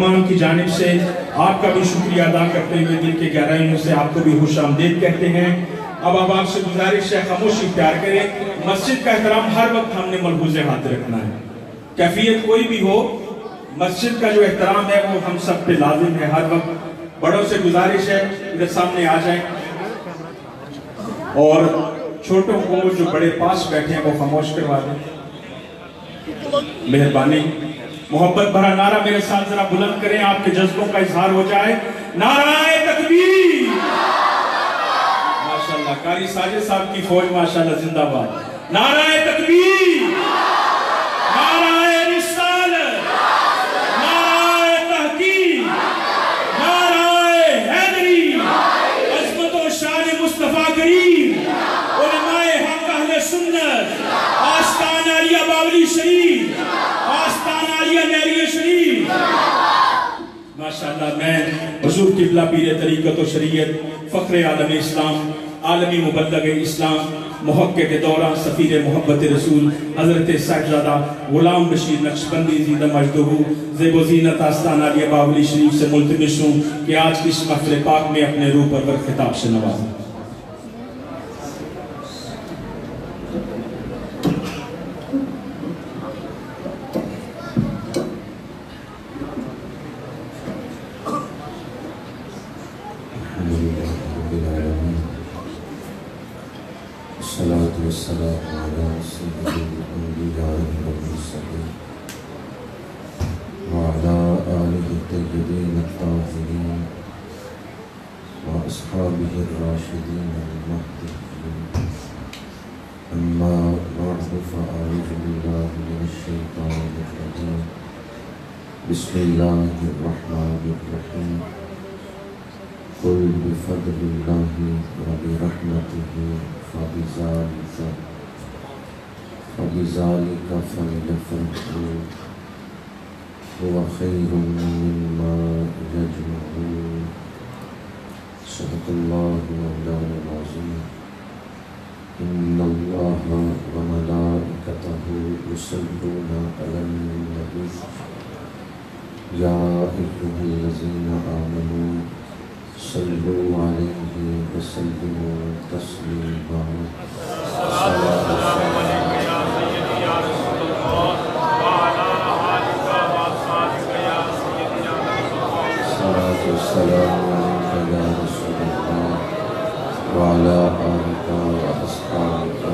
تمام کی جانب سے آپ کا بھی شکریہ ادا کرتے ہوئے دل کے گہرائیوں سے آپ کو بھی خوش آمدید کہتے ہیں۔ اب آپ سے گزارش ہے خاموشی اختیار کریں۔ مسجد کا احترام ہر وقت ہم نے ملحوظ ہاتھ رکھنا ہے، کیفیت کوئی بھی ہو، مسجد کا جو احترام ہے وہ ہم سب پہ لازم ہے ہر وقت۔ بڑوں سے گزارش ہے ادھر سامنے آ جائیں اور چھوٹوں کو جو بڑے پاس بیٹھے ہیں وہ خاموش کروا دیں، مہربانی۔ محبت بھرا نعرہ میرے ساتھ ذرا بلند کریں، آپ کے جذبوں کا اظہار ہو جائے۔ نعرہ تکبیر! ماشاءاللہ قاری ساجد صاحب کی فوج ماشاءاللہ زندہ باد۔ نعرہ تکبیر! نعرہ رسالت! نعرہ تحقیق! نعرہ حیدری! عظمت و شان مصطفیٰ کریم! علماء حق اہل سنت! آستان عالیہ باولی شریف! آستان عالیہ نیریہ شریف! ماشاءاللہ میں حضور قبلہ پیر طریقت و شریعت، فخر عالم اسلام، عالمی مبلغ اسلام، محقق دورہ، سفیر محبت رسول حضرت صاحبزادہ غلام بشیر نقشبندی زیدہ مجدہ زیب و زینت آستان عالیہ باولی شریف سے ملتمس ہوں کہ آج کی اس محفل پاک میں اپنے روح پرور خطاب سے نوازیں۔ والسلام على سيد الأنبياء والمرسلين وعلى آله الطيبين الطاهرين وأصحابه الراشدين المهديين أما بعد فأعوذ بالله من الشيطان الرجيم بسم الله الرحمن الرحيم قل بفضل الله وبرحمته فبذلك فليفرحوا هو خير مما يجمعون صدق الله مولانا العظيم إن الله وملائكته يصلون على النبي يا أيها الذين آمنوا صلوا عليه وسلموا تسليما السلام عليك يا سيدي يا رسول الله وعلى آلك وأصحابك يا سيدي يا رسول الله الصلاة والسلام عليك يا رسول الله وعلى آلك وأصحابك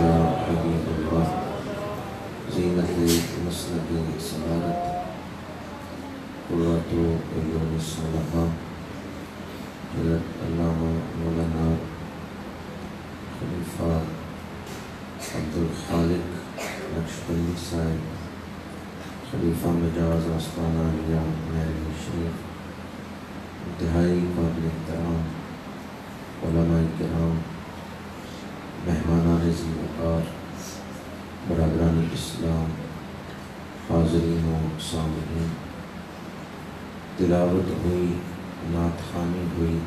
يا حبيب الله زينة مسند سعادة قرة عيون الصالحة حضرت علامہ مولانا خلیفہ عبدالخالق نقشبندی صاحب، خلیفہ مجاز آستان عالیہ نیریہ شریف، انتہائی قابل احترام علماء کرام، مہمانان ذی وقار، برادران اسلام، حاضرین و سامعین، تلاوت ہوئی، نعت خوانی ہوئی،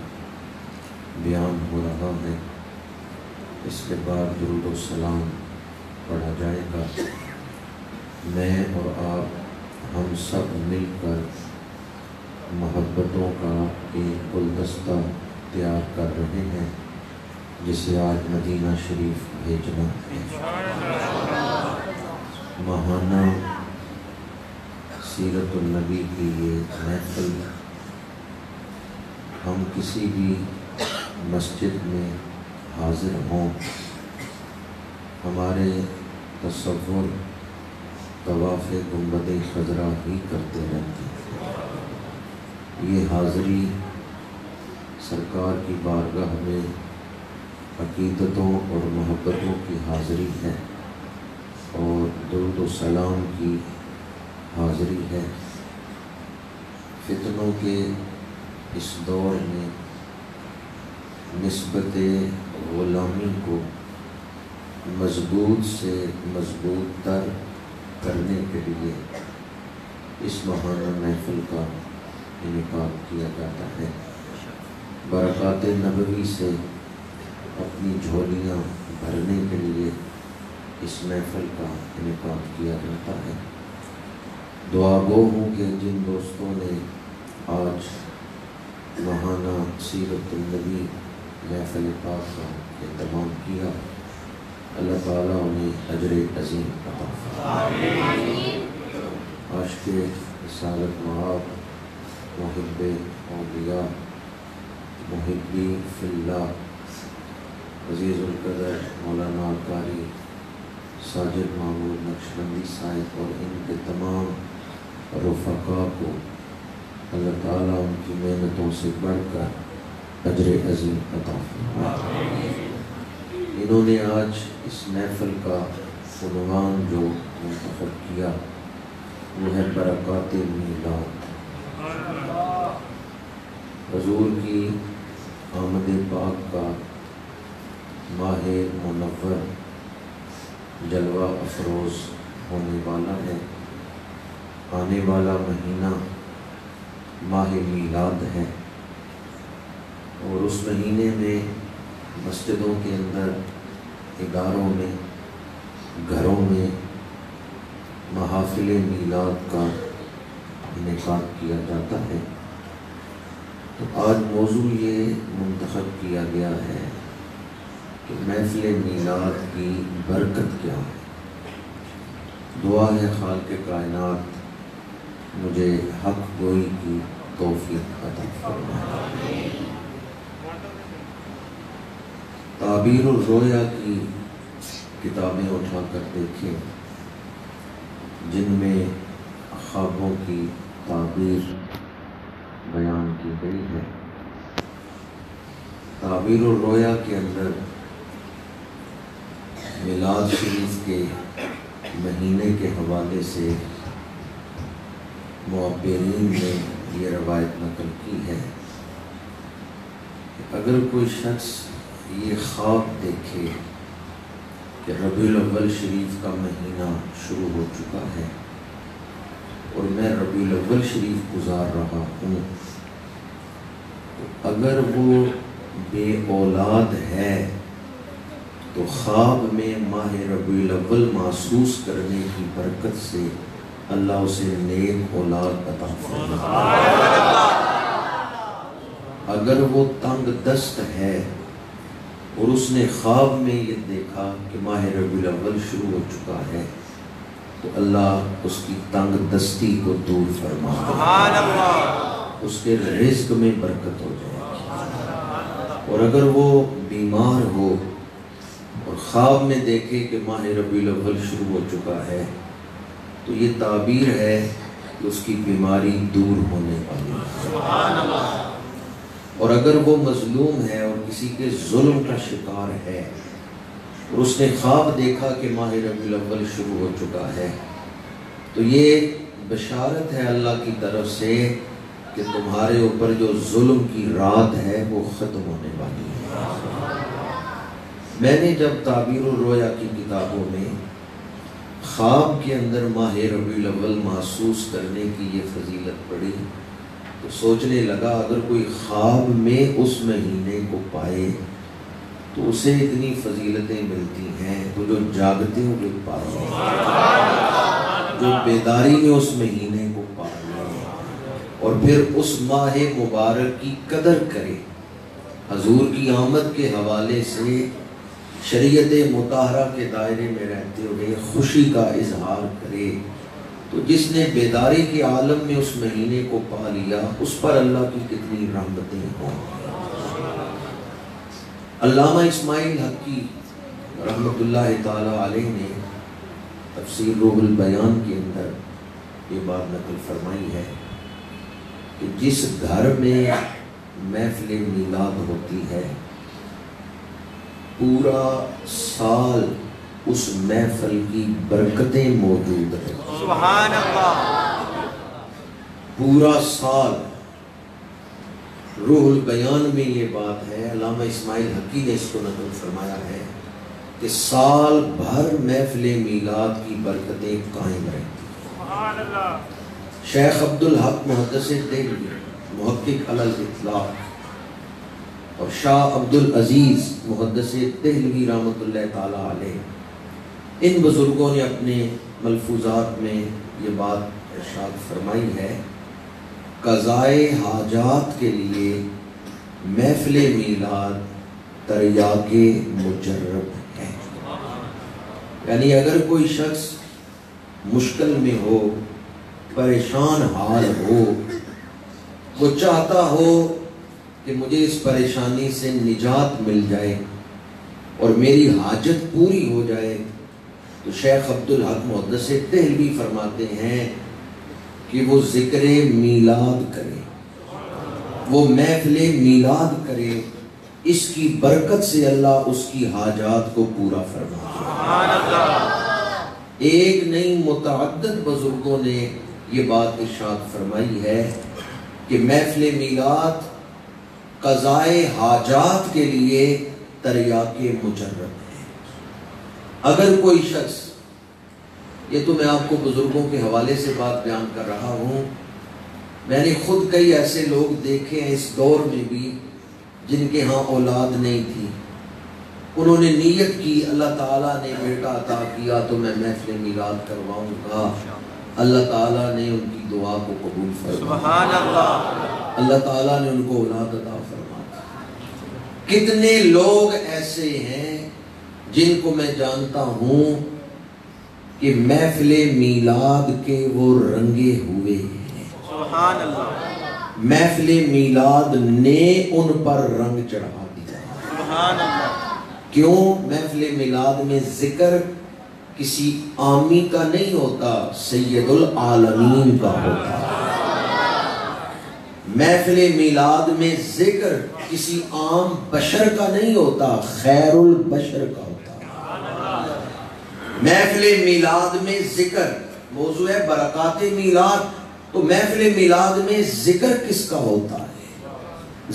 بیان ہو رہا ہے، اس کے بعد درود و سلام پڑھا جائے گا۔ میں اور آپ ہم سب مل کر محبتوں کا ایک گلدستہ تیار کر رہے ہیں جسے آج مدینہ شریف بھیجنا ہے۔ ماہانہ سیرت النبی کی یہ محفل ہم کسی بھی مسجد میں حاضر ہوں، ہمارے تصور طواف گنبد خضرا ہی کرتے رہتے ہیں۔ یہ حاضری سرکار کی بارگاہ میں عقیدتوں اور محبتوں کی حاضری ہے اور درود و سلام کی حاضری ہے۔ فتنوں کے اس دور میں نسبت غلامی کو مضبوط سے مضبوط تر کرنے کے لیے اس ماہانہ محفل کا انعقاد کیا جاتا ہے۔ برکات نبوی سے اپنی جھولیاں بھرنے کے لیے اس محفل کا انعقاد کیا جاتا ہے۔ دعا گو ہوں کہ جن دوستوں نے سیرت النبی محفل پاک کا اہتمام کیا، اللہ تعالیٰ انہیں اجر عظیم عطا فرمائے۔ عاشق رسالت مآب، محب اولیاء، محبی فی اللہ عزیز القدر مولانا قاری ساجد محمود نقشبندی صاحب اور ان کے تمام رفقاء کو اللہ تعالیٰ ان کی محنتوں سے بڑھ کر اجر عظیم عطا فرمائے۔ انہوں نے آج اس محفل کا عنوان جو منتخب کیا وہ ہے برکات میلاد۔ حضور کی آمد پاک کا ماہ منور جلوہ افروز ہونے والا ہے۔ آنے والا مہینہ ماہ میلاد ہے، اور اس مہینے میں مسجدوں کے اندر، اداروں میں، گھروں میں محافل میلاد کا انعقاد کیا جاتا ہے۔ تو آج موضوع یہ منتخب کیا گیا ہے کہ محفل میلاد کی برکت کیا ہے۔ دعا ہے خالق کائنات مجھے حق گوئی کی توفیق عطا فرمائے۔ تعبیر الرؤیا کی کتابیں اٹھا کر دیکھیں جن میں خوابوں کی تعبیر بیان کی گئی ہے۔ تعبیر الرؤیا کے اندر میلاد شریف کے مہینے کے حوالے سے معبرین نے یہ روایت نقل کی ہے کہ اگر کوئی شخص یہ خواب دیکھے کہ ربیع الاول شریف کا مہینہ شروع ہو چکا ہے اور میں ربیع الاول شریف گزار رہا ہوں، تو اگر وہ بے اولاد ہے تو خواب میں ماہ ربیع الاول محسوس کرنے کی برکت سے اللہ اسے نیک اولاد عطا فرمائے۔ اگر وہ تنگ دست ہے اور اس نے خواب میں یہ دیکھا کہ ماہ ربیع الاول شروع ہو چکا ہے تو اللہ اس کی تنگ دستی کو دور فرمائے، اس کے رزق میں برکت ہو جائے گی۔ اور اگر وہ بیمار ہو اور خواب میں دیکھے کہ ماہ ربیع الاول شروع ہو چکا ہے تو یہ تعبیر ہے کہ اس کی بیماری دور ہونے والی ہے۔ اور اگر وہ مظلوم ہے اور کسی کے ظلم کا شکار ہے اور اس نے خواب دیکھا کہ ماہ ربیع الاول شروع ہو چکا ہے تو یہ بشارت ہے اللہ کی طرف سے کہ تمہارے اوپر جو ظلم کی رات ہے وہ ختم ہونے والی ہے۔ میں نے جب تعبیر الرؤیا کی کتابوں میں خواب کے اندر ماہ ربیع الاول محسوس کرنے کی یہ فضیلت پڑھی تو سوچنے لگا اگر کوئی خواب میں اس مہینے کو پائے تو اسے اتنی فضیلتیں ملتی ہیں تو جو جاگتے ہوئے پائے، جو بیداری میں اس مہینے کو پائے اور پھر اس ماہ مبارک کی قدر کرے، حضور کی آمد کے حوالے سے شریعت مطہرہ کے دائرے میں رہتے ہوئے خوشی کا اظہار کرے، تو جس نے بیداری کے عالم میں اس مہینے کو پا لیا اس پر اللہ کی کتنی رحمتیں ہوں۔ علامہ اسماعیل حقی رحمۃ اللہ تعالی علیہ نے تفسیر روح البیان کے اندر یہ بات نقل فرمائی ہے کہ جس گھر میں محفل میلاد ہوتی ہے پورا سال اس محفل کی برکتیں موجود ہیں۔ سبحان اللہ۔ پورا سال روح البیان میں یہ بات ہے، علامہ اسماعیل حقی نے اس کو نقل فرمایا ہے کہ سال بھر محفل میلاد کی برکتیں قائم رہتی ہیں۔ سبحان اللہ۔ شیخ عبدالحق محدث دہلوی محقق علی الاطلاق اور شاہ عبدالعزیز محدث دہلوی رحمۃ اللہ تعالی علیہ، ان بزرگوں نے اپنے ملفوظات میں یہ بات ارشاد فرمائی ہے، قضائے حاجات کے لیے محفل میلاد تریاق مجرب ہے۔ یعنی اگر کوئی شخص مشکل میں ہو، پریشان حال ہو، وہ چاہتا ہو کہ مجھے اس پریشانی سے نجات مل جائے اور میری حاجت پوری ہو جائے، تو شیخ عبدالحق محدث دہلوی فرماتے ہیں کہ وہ ذکر میلاد کرے، وہ محفل میلاد کرے، اس کی برکت سے اللہ اس کی حاجات کو پورا فرمائے۔ ایک نہیں متعدد بزرگوں نے یہ بات ارشاد فرمائی ہے کہ محفل میلاد قضائے حاجات کے لیے تریاق مجرب ہے۔ اگر کوئی شخص، یہ تو میں آپ کو بزرگوں کے حوالے سے بات بیان کر رہا ہوں، میں نے خود کئی ایسے لوگ دیکھے ہیں اس دور میں بھی جن کے ہاں اولاد نہیں تھی، انہوں نے نیت کی اللہ تعالیٰ نے بیٹا عطا کیا تو میں محفل میلاد کرواؤں گا، اللہ تعالیٰ نے ان کی دعا کو قبول فرمایا، سبحان اللہ، اللہ تعالیٰ نے ان کو اولاد عطا فرمایا۔ کتنے لوگ ایسے ہیں جن کو میں جانتا ہوں کہ محفل میلاد کے وہ رنگے ہوئے ہیں، سبحان اللہ، محفل میلاد نے ان پر رنگ چڑھا دیا، سبحان اللہ۔ کیوں؟ محفل میلاد میں ذکر کسی عامی کا نہیں ہوتا، سید العالمین کا ہوتا ہے۔ محفل میلاد میں ذکر کسی عام بشر کا نہیں ہوتا، خیر البشر کا ہوتا ہے۔ محفل میلاد میں ذکر، موضوع ہے برکات میلاد، تو محفل میلاد میں ذکر کس کا ہوتا ہے؟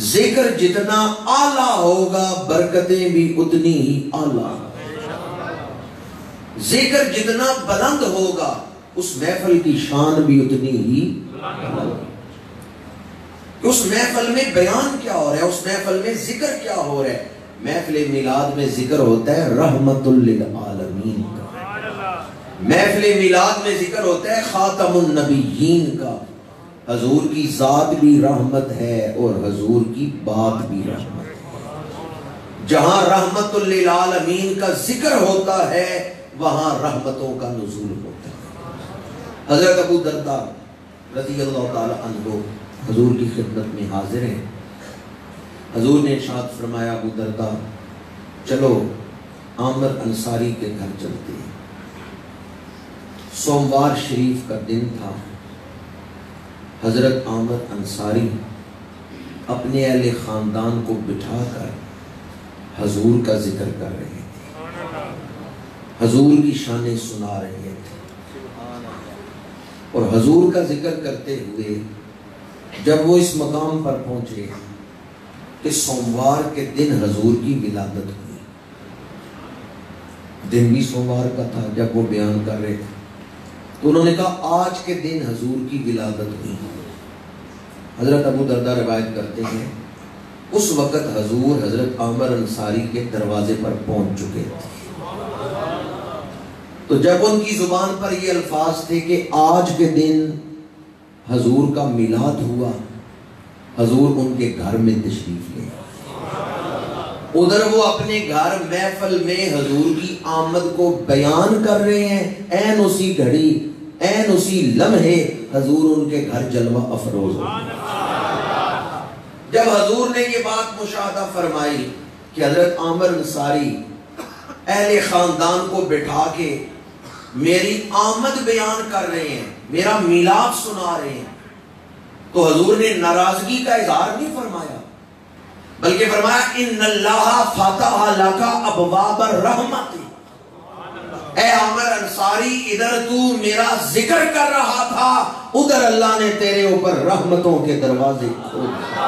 ذکر جتنا اعلیٰ ہوگا برکتیں بھی اتنی ہی اعلیٰ، ذکر جتنا بلند ہوگا اس محفل کی شان بھی اتنی ہی بلند۔ اس محفل میں بیان کیا ہو رہا ہے، اس محفل میں ذکر کیا ہو رہا ہے؟ محفل میلاد میں ذکر ہوتا ہے رحمت للعالمین کا، محفل میلاد میں ذکر ہوتا ہے خاتم النبیین کا، حضور کی ذات بھی رحمت ہے اور حضور کی بات بھی رحمت ہے۔ جہاں رحمت للعالمین کا ذکر ہوتا ہے وہاں رحمتوں کا نزول ہوتا ہے۔ حضرت ابو درداء رضی اللہ تعالی عنہ حضور کی خدمت میں حاضر ہیں، حضور نے ارشاد فرمایا ابو درداء چلو عامر انصاری کے گھر چلتے ہیں۔ سوموار شریف کا دن تھا، حضرت عامر انصاری اپنے اہل خاندان کو بٹھا کر حضور کا ذکر کر رہے تھے، حضور کی شانیں سنا رہے تھے، اور حضور کا ذکر کرتے ہوئے جب وہ اس مقام پر پہنچے کہ سوموار کے دن حضور کی ولادت ہوئی، دن بھی سوموار کا تھا جب وہ بیان کر رہے تھے، تو انہوں نے کہا آج کے دن حضور کی ولادت ہوئی۔ حضرت ابو درداء روایت کرتے ہیں اس وقت حضور حضرت عامر انصاری کے دروازے پر پہنچ چکے تھے، تو جب ان کی زبان پر یہ الفاظ تھے کہ آج کے دن حضور کا میلاد ہوا، حضور ان کے گھر میں تشریف لے، ادھر وہ اپنے گھر محفل میں حضور کی آمد کو بیان کر رہے ہیں، این اسی گھڑی این اسی لمحے حضور ان کے گھر جلوہ افروز ہو۔ جب حضور نے یہ بات مشاہدہ فرمائی کہ حضرت عامر انصاری اہل خاندان کو بٹھا کے میری آمد بیان کر رہے ہیں، میرا میلاد سنا رہے ہیں، تو حضور نے ناراضگی کا اظہار نہیں فرمایا، بلکہ فرمایا ان اللہ فتح لک ابواب الرحمت، اے عامر انصاری ادھر تو میرا ذکر کر رہا تھا، ادھر اللہ نے تیرے اوپر رحمتوں کے دروازے کھول دیے۔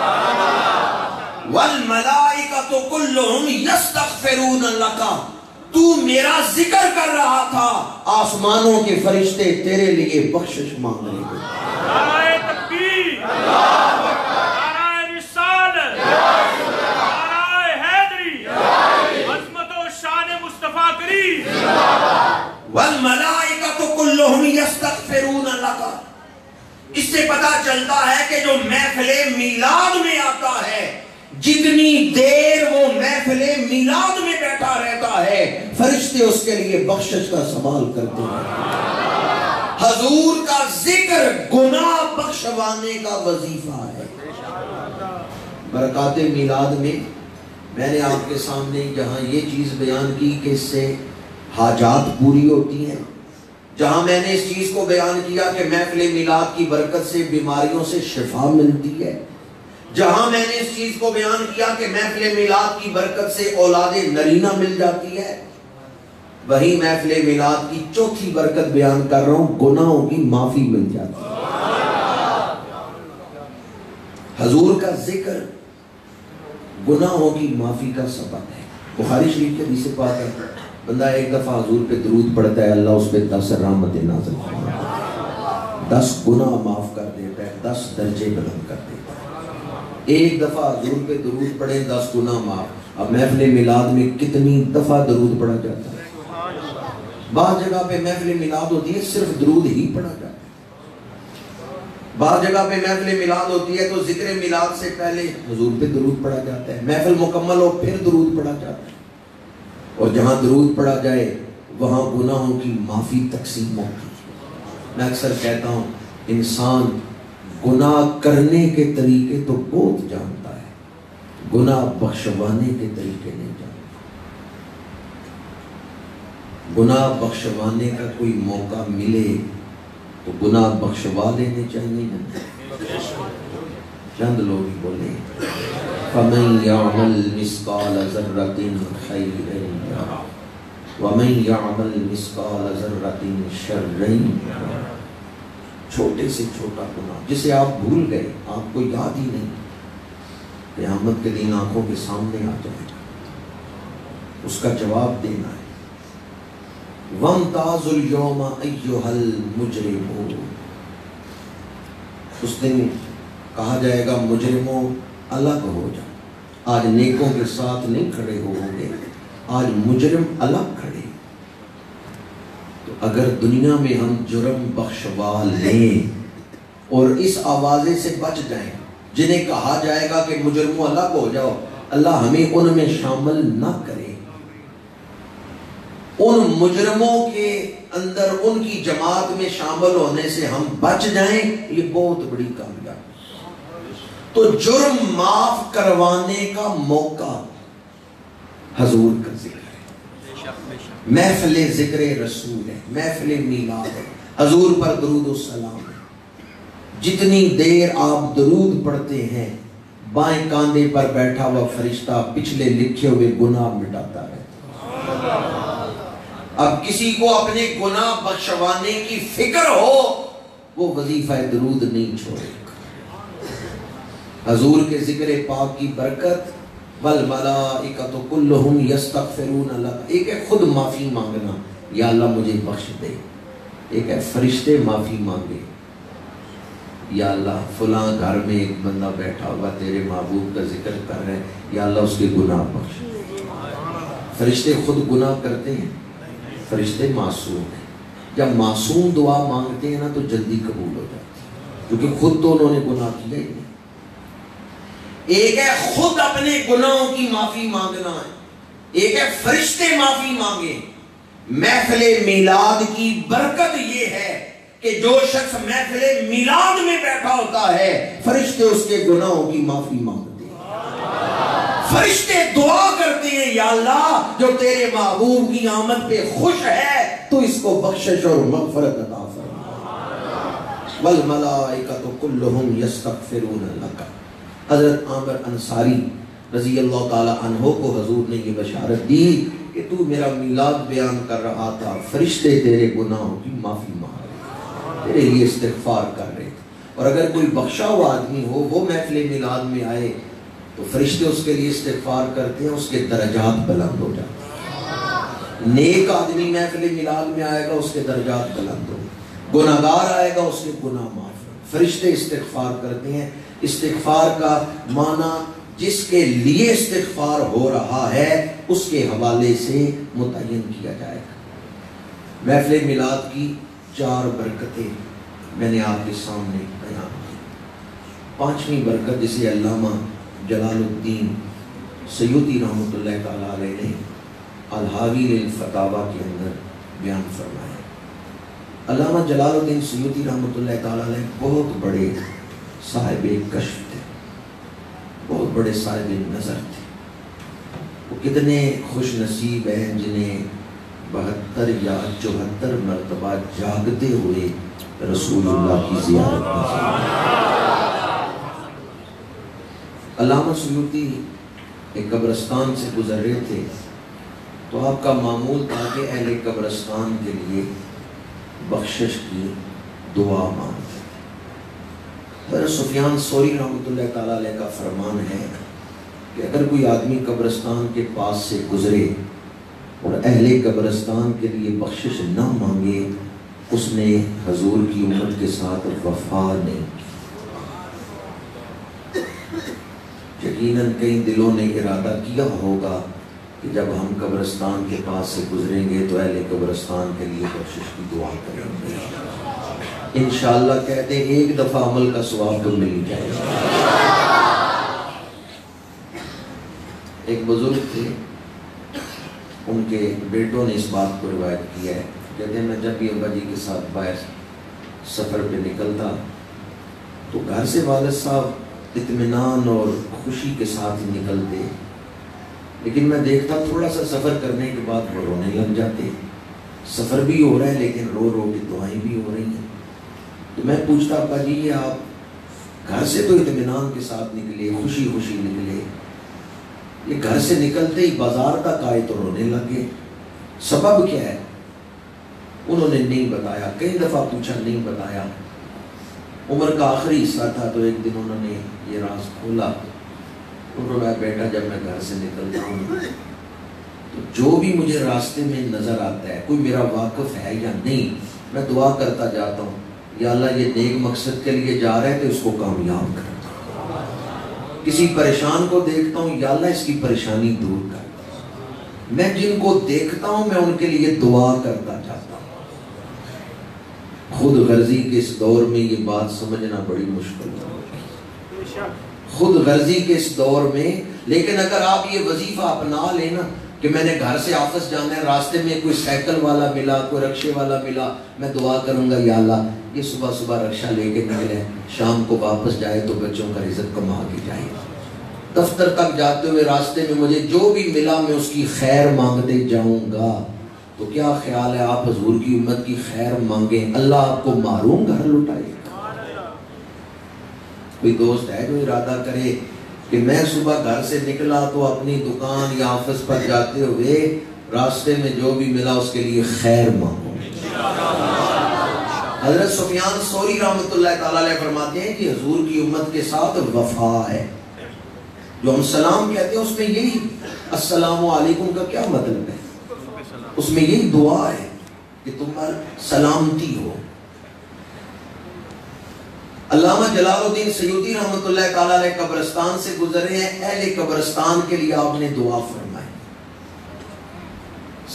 والملائکۃ کلہم یستغفرون لک، تو میرا ذکر کر رہا تھا، آسمانوں کے فرشتے تیرے لیے بخشش مانگ رہے تھے۔ نعرہ تکبیر، نعرہ رسالت، نعرہ حیدری، عظمت و شان مصطفیٰ کریم۔ والملائکۃ کلہم یستغفرون لک، اس سے پتا چلتا ہے کہ جو محفل میلاد میں آتا ہے، جس میلاد میں بیٹھا رہتا ہے فرشتے اس کے لیے بخشش کا سوال کرتے ہیں۔ حضور کا ذکر گناہ بخشوانے کا وظیفہ ہے۔ برکات میلاد میں میں نے آپ کے سامنے جہاں یہ چیز بیان کی کہ اس سے حاجات پوری ہوتی ہیں، جہاں میں نے اس چیز کو بیان کیا کہ محفل میلاد کی برکت سے بیماریوں سے شفا ملتی ہے، جہاں میں نے اس چیز کو بیان کیا کہ محفل میلاد کی برکت سے اولاد نرینہ مل جاتی ہے، وہی محفل میلاد کی چوتھی برکت بیان کر رہا ہوں، گناہوں کی معافی مل جاتی ہے۔ حضور کا ذکر گناہوں کی معافی کا سبب ہے۔ بخاری شریف کے حدیث پاک ہے، بندہ ایک دفعہ حضور پہ درود پڑھتا ہے، اللہ اس پہ 10 رحمتیں نازل کرتا ہے، 10 گناہ معاف کر دیتا ہے، 10 درجے بلند کر دیتا ہے۔ ایک دفعہ حضور پہ درود پڑھیں 10 گناہ معاف۔ اب محفل میلاد میں کتنی دفعہ درود پڑھا جاتا ہے؟ بعض جگہ پہ محفل میلاد ہوتی ہے صرف درود ہی پڑھا جاتا ہے، بعض جگہ پہ محفل میلاد ہوتی ہے تو ذکر میلاد سے پہلے حضور پہ درود پڑھا جاتا ہے، محفل مکمل ہو پھر درود پڑھا جاتا ہے، اور جہاں درود پڑھا جائے وہاں گناہوں کی معافی تقسیم ہوتی ہے۔ میں اکثر کہتا ہوں انسان گناہ کرنے کے طریقے تو بہت جانتا ہے، گناہ بخشوانے کے طریقے نہیں جانتا۔ گناہ بخشوانے کا کوئی موقع ملے تو گناہ بخشوا لینے چاہیے۔ چند لوگ ہی بولے فَمَن يَعْمَلْ مِثْقَالَ ذَرَّةٍ خَيْرًا يَرَهُ وَمَن يَعْمَلْ مِثْقَالَ ذَرَّةٍ شَرًّا يَرَهُ۔ چھوٹے سے چھوٹا گناہ جسے آپ بھول گئے، آپ کو یاد ہی نہیں، قیامت کے دن آنکھوں کے سامنے آ جائے گا، اس کا جواب دینا ہے۔ وَامْتَازُوا الْيَوْمَ أَيُّهَا الْمُجْرِمُونَ، اس دن کہا جائے گا مجرموں الگ ہو جاؤ، آج نیکوں کے ساتھ نہیں کھڑے ہوں گے، آج مجرم الگ کھڑے۔ تو اگر دنیا میں ہم جرم بخشوا لیں اور اس آوازے سے بچ جائیں جنہیں کہا جائے گا کہ مجرموں الگ ہو جاؤ، اللہ ہمیں ان میں شامل نہ کرے، ان مجرموں کے اندر ان کی جماعت میں شامل ہونے سے ہم بچ جائیں، یہ بہت بڑی کامیابی۔ تو جرم معاف کروانے کا موقع حضور کا ذکر ہے، محفل ذکر رسول ہے، محفل میلاد ہے، حضور پر درود و سلام ہے۔ جتنی دیر آپ درود پڑھتے ہیں بائیں کاندھے پر بیٹھا ہوا فرشتہ پچھلے لکھے ہوئے گناہ مٹاتا رہتا۔ اب کسی کو اپنے گناہ بخشوانے کی فکر ہو وہ وظیفہ درود نہیں چھوڑے گا۔ حضور کے ذکر پاک کی برکت والملائکۃ کلہم یستغفرون لک، ایک ہے خود معافی مانگنا، یا اللہ مجھے بخش دے، ایک ہے فرشتے معافی مانگے، یا اللہ فلاں گھر میں ایک بندہ بیٹھا ہوا تیرے محبوب کا ذکر کر رہے ہیں، یا اللہ اس کے گناہ بخش۔ فرشتے خود گناہ کرتے ہیں، فرشتے معصوم ہیں، جب معصوم دعا مانگتے ہیں نا تو جلدی قبول ہو جاتی ہے، کیونکہ خود تو انہوں نے گناہ کیا ہی نہیں۔ ایک ہے خود اپنے گناہوں کی معافی مانگنا ہے، ایک ہے فرشتے معافی مانگے۔ محفل میلاد کی برکت یہ ہے کہ جو شخص محفل میلاد میں بیٹھا ہوتا ہے فرشتے اس کے گناہوں کی معافی مانگتے ہیں، فرشتے دعا کرتے ہیں یا اللہ جو تیرے محبوب کی آمد پہ خوش ہے تو اس کو بخشش اور مغفرت عطا فرما۔ والملائکۃ کلہم یستغفرون لک۔ حضرت عامر انصاری رضی اللہ تعالی عنہ کو حضور نے یہ بشارت دی کہ تو میرا میلاد بیان کر رہا تھا، فرشتے تیرے گناہوں کی معافی مانگ رہے، تیرے لیے استغفار کر رہے، اور اگر کوئی بخشا ہوا آدمی ہو وہ محفل میلاد میں آئے تو فرشتے اس کے لیے استغفار کرتے ہیں، اس کے درجات بلند ہو جاتے ہیں۔ نیک آدمی محفل میلاد میں آئے گا اس کے درجات بلند ہو، گناہگار آئے گا اس کے گناہ معاف۔ فرشتے استغفار کرتے ہیں۔ استغفار کا معنی جس کے لیے استغفار ہو رہا ہے اس کے حوالے سے متعین کیا جائے گا۔ محفل میلاد کی 4 برکتیں میں نے آپ کے سامنے بیان کی۔ 5ویں برکت جسے علامہ جلال الدین سیوطی رحمۃ اللہ تعالیٰ علیہ نے الحاوی للفتاوی کے اندر بیان فرمایا۔ علامہ جلال الدین سیوطی رحمۃ اللہ تعالیٰ علیہ بہت بڑے صاحب کشف تھے، بہت بڑے صاحب نظر تھے۔ وہ کتنے خوش نصیب ہیں جنہیں 72 یا 74 مرتبہ جاگتے ہوئے رسول اللہ کی زیارت نصیب۔ علامہ سیوطی ایک قبرستان سے گزر رہے تھے تو آپ کا معمول تھا کہ اہل قبرستان کے لیے بخشش کی دعا مانگتے تھے۔ حضرت سفیان ثوری رحمۃ اللہ تعالیٰ علیہ کا فرمان ہے کہ اگر کوئی آدمی قبرستان کے پاس سے گزرے اور اہل قبرستان کے لیے بخشش نہ مانگے، اس نے حضور کی امت کے ساتھ وفا نہیں کی۔ یقیناً کئی دلوں نے ارادہ کیا ہوگا کہ جب ہم قبرستان کے پاس سے گزریں گے تو اہل قبرستان کے لیے بخشش کی دعا کریں گے۔ انشاءاللہ کہتے ہیں ایک دفعہ عمل کا ثواب تو مل جائے گا۔ ایک بزرگ تھے، ان کے بیٹوں نے اس بات کو روایت کیا ہے، کہتے ہیں میں جب بھی ابا جی کے ساتھ باہر سفر پہ نکلتا تو گھر سے والد صاحب اطمینان اور خوشی کے ساتھ ہی نکلتے، لیکن میں دیکھتا تھوڑا سا سفر کرنے کے بعد وہ رونے لگ جاتے۔ سفر بھی ہو رہا ہے لیکن رو رو کے دعائیں بھی ہو رہی ہیں۔ تو میں پوچھتا ابا جی یہ آپ گھر سے تو اطمینان کے ساتھ نکلے، خوشی خوشی نکلے، یہ گھر سے نکلتے ہی بازار تک آئے تو رونے لگے، سبب کیا ہے؟ انہوں نے نہیں بتایا، کئی دفعہ پوچھا نہیں بتایا۔ عمر کا آخری حصہ تھا تو ایک دن انہوں نے یہ راز کھولا۔ انہوں نے بیٹا جب میں گھر سے نکلتا ہوں تو جو بھی مجھے راستے میں نظر آتا ہے، کوئی میرا واقف ہے یا نہیں، میں دعا کرتا جاتا ہوں یا اللہ یہ نیک مقصد کے لیے جا رہا ہے تو اس کو کامیاب کر۔ کسی پریشان کو دیکھتا ہوں یا اللہ اس کی پریشانی دور کر۔ میں جن کو دیکھتا ہوں میں ان کے لیے دعا کرتا جاتا ہوں۔ خود غرضی کے اس دور میں یہ بات سمجھنا بڑی مشکل ہے، خود غرضی کے اس دور میں۔ لیکن اگر آپ یہ وظیفہ اپنا لیں نا کہ میں نے گھر سے آفس جانا ہے، راستے میں کوئی سائیکل والا ملا، کوئی رکشے والا ملا، میں دعا کروں گا یا اللہ یہ صبح صبح رکشہ لے کے نکلے، شام کو واپس جائے تو بچوں کا رزق کما کے جائے، دفتر تک جاتے ہوئے راستے میں مجھے جو بھی ملا میں اس کی خیر مانگتے جاؤں گا۔ تو کیا خیال ہے آپ حضور کی امت کی خیر مانگیں، اللہ آپ کو معروم گھر لٹائے گا۔ کوئی دوست ہے جو ارادہ کرے کہ میں صبح گھر سے نکلا تو اپنی دکان یا آفس پر جاتے ہوئے راستے میں جو بھی ملا اس کے لیے خیر مانگوں۔ حضرت سفیان ثوری رحمۃ اللہ تعالیٰ علیہ فرماتے ہیں کہ حضور کی امت کے ساتھ وفا ہے۔ جو ہم سلام کہتے ہیں اس میں یہی السلام علیکم کا کیا مطلب ہے؟ اس میں یہی دعا ہے کہ تم پر سلامتی ہو۔ علامہ جلال الدین سیوطی رحمۃ اللہ تعالیٰ علیہ قبرستان سے گزرے ہیں، اہل قبرستان کے لیے آپ نے دعا فرمائی۔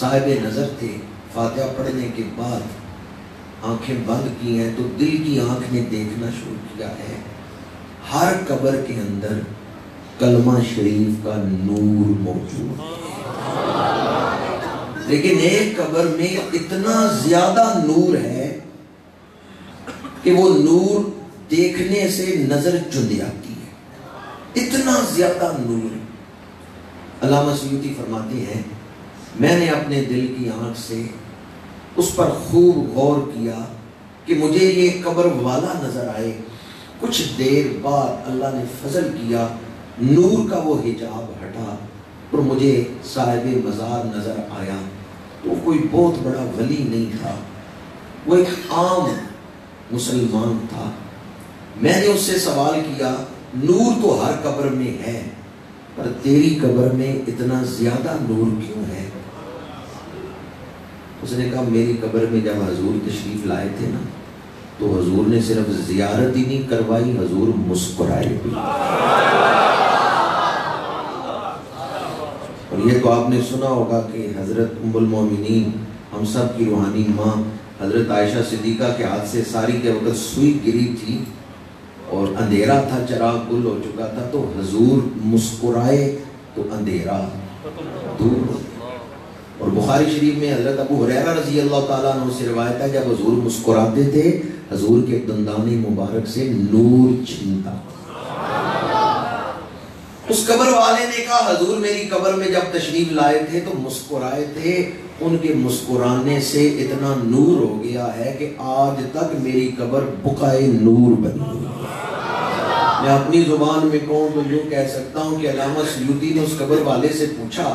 صاحب نظر تھے، فاتحہ پڑھنے کے بعد آنکھیں بند کی ہیں تو دل کی آنکھ نے دیکھنا شروع کیا ہے ہر قبر کے اندر کلمہ شریف کا نور موجود ہے، لیکن ایک قبر میں اتنا زیادہ نور ہے کہ وہ نور دیکھنے سے نظر چند جاتی ہے، اتنا زیادہ نور۔ علامہ سیوطی فرماتے ہیں میں نے اپنے دل کی آنکھ سے اس پر خوب غور کیا کہ مجھے یہ قبر والا نظر آئے۔ کچھ دیر بعد اللہ نے فضل کیا، نور کا وہ حجاب ہٹا اور مجھے صاحب مزار نظر آیا۔ تو کوئی بہت بڑا ولی نہیں تھا، وہ ایک عام مسلمان تھا۔ میں نے اس سے سوال کیا نور تو ہر قبر میں ہے پر تیری قبر میں اتنا زیادہ نور کیوں ہے؟ اس نے کہا میری قبر میں جب حضور تشریف لائے تھے نا تو حضور نے صرف زیارت ہی نہیں کروائی، حضور مسکرائے بھی۔ اور یہ تو آپ نے سنا ہوگا کہ حضرت ام المومنین ہم سب کی روحانی ماں حضرت عائشہ صدیقہ کے ہاتھ سے ساری کے وقت سوئی گری تھی اور اندھیرا تھا، چراغ گل ہو چکا تھا، تو حضور مسکرائے تو اندھیرا دور ہو گیا۔ اور بخاری شریف میں حضرت ابو ہریرہ رضی اللہ تعالیٰ عنہ سے روایت ہے جب حضور مسکراتے تھے حضور کے دندان مبارک سے نور چھنتا۔ اس قبر والے نے کہا حضور میری قبر میں جب تشریف لائے تھے تو مسکرائے تھے، ان کے مسکرانے سے اتنا نور ہو گیا ہے کہ آج تک میری قبر بقائے نور بنی ہوئی ہے۔ میں اپنی زبان میں کہوں تو یوں کہہ سکتا ہوں کہ علامہ سیوطی نے اس قبر والے سے پوچھا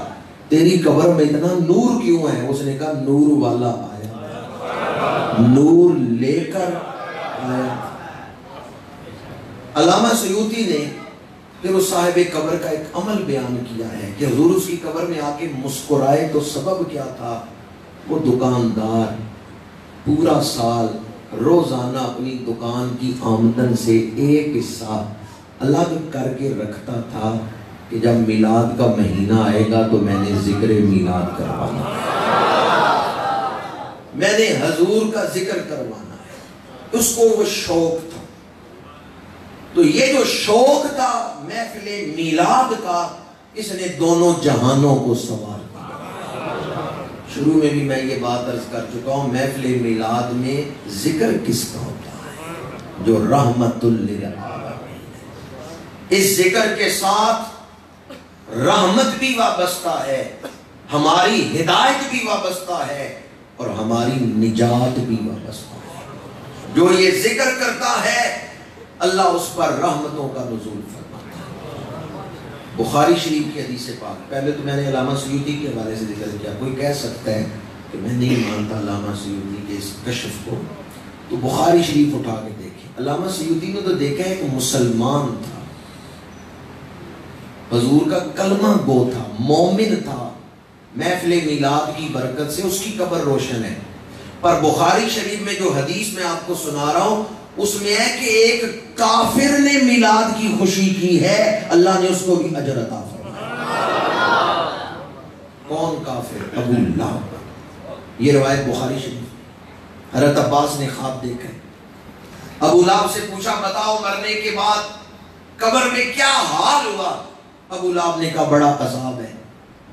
تیری قبر میں اتنا نور کیوں ہے؟ اس نے کہا نور والا آیا، نور لے کر آیا۔ علامہ سیوطی نے پھر اس صاحب قبر کا ایک عمل بیان کیا ہے کہ حضور اس کی قبر میں آ کے مسکرائے تو سبب کیا تھا؟ وہ دکاندار پورا سال روزانہ اپنی دکان کی آمدن سے ایک حصہ الگ کر کے رکھتا تھا کہ جب میلاد کا مہینہ آئے گا تو میں نے ذکر میلاد کروانا ہے، میں نے حضور کا ذکر کروانا ہے۔ اس کو وہ شوق تھا۔ تو یہ جو شوق تھا محفل میلاد کا، اس نے دونوں جہانوں کو سوار کیا۔ شروع میں بھی میں یہ بات عرض کر چکا ہوں، محفل میلاد میں ذکر کس کا ہوتا ہے؟ جو رحمت للعالمین۔ اس ذکر کے ساتھ رحمت بھی وابستہ ہے، ہماری ہدایت بھی وابستہ ہے اور ہماری نجات بھی وابستہ ہے۔ جو یہ ذکر کرتا ہے اللہ اس پر رحمتوں کا نزول فرماتا ہے۔ بخاری شریف کی حدیث پاک، پہلے تو میں نے علامہ سیوطی کے حوالے سے ذکر کیا، کوئی کہہ سکتا ہے کہ میں نہیں مانتا علامہ سیوطی کے اس کشف کو، تو بخاری شریف اٹھا کے دیکھیں۔ علامہ سیوطی نے تو دیکھا ہے کہ مسلمان تھا، حضور کا کلمہ گو تھا، مومن تھا، محفل میلاد کی برکت سے اس کی قبر روشن ہے۔ پر بخاری شریف میں جو حدیث میں آپ کو سنا رہا ہوں اس میں ہے کہ ایک کافر نے میلاد کی خوشی کی ہے، اللہ نے اس کو بھی اجر عطا فرمایا۔ کون کافر؟ ابو لہب۔ یہ روایت بخاری شریف۔ حضرت عباس نے خواب دیکھا ہے، ابو لہب سے پوچھا بتاؤ مرنے کے بعد قبر میں کیا حال ہوا؟ ابو لہب نے کہا بڑا عذاب ہے،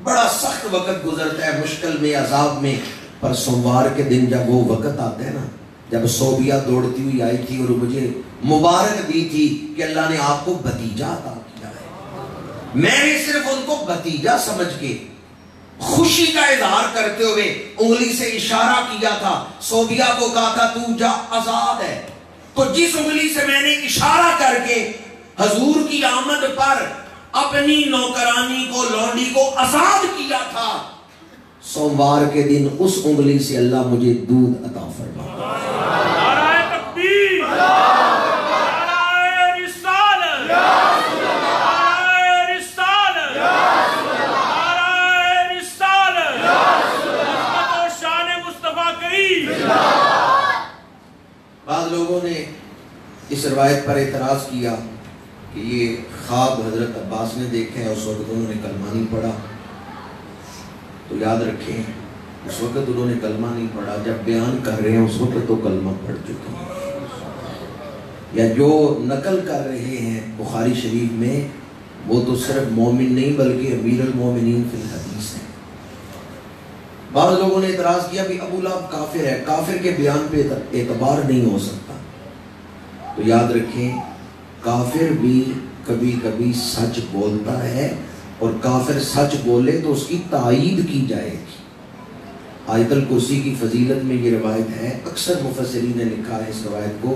بڑا سخت وقت گزرتا ہے مشکل میں، عذاب میں، پر سوموار کے دن جب وہ وقت آتا ہے نا، جب صوبیہ دوڑتی ہوئی آئی تھی اور مجھے مبارک دی تھی کہ اللہ نے آپ کو بھتیجا عطا کیا ہے، میں نے صرف ان کو بھتیجا سمجھ کے خوشی کا اظہار کرتے ہوئے انگلی سے اشارہ کیا تھا، صوبیہ کو کہا تھا تو جا آزاد ہے۔ تو جس انگلی سے میں نے اشارہ کر کے حضور کی آمد پر اپنی نوکرانی کو، لونڈی کو آزاد کیا تھا، سوموار کے دن اس انگلی سے اللہ مجھے دودھ عطا فرما۔ نعرہ تکبیر، نعرہ رسالت، نعرہ رسالت، نعرہ رسالت، عظمت و شان مصطفیٰ کریم۔ بعض لوگوں نے اس روایت پر اعتراض کیا کہ یہ خواب حضرت عباس نے دیکھا ہے، اس وقت انہوں نے کلمہ نہیں پڑھا۔ تو یاد رکھیں اس وقت انہوں نے کلمہ نہیں پڑھا، جب بیان کر رہے ہیں اس وقت تو کلمہ پڑھ چکے ہیں، یا جو نقل کر رہے ہیں بخاری شریف میں وہ تو صرف مومن نہیں بلکہ امیر المومنین فی الحدیث ہے۔ بعض لوگوں نے اعتراض کیا کہ ابو لہب کافر ہے، کافر کے بیان پہ اعتبار نہیں ہو سکتا۔ تو یاد رکھیں کافر بھی کبھی کبھی سچ بولتا ہے، اور کافر سچ بولے تو اس کی تائید کی جائے گی۔ آیت الکرسی کی فضیلت میں یہ روایت ہے، اکثر مفسرین نے لکھا ہے اس روایت کو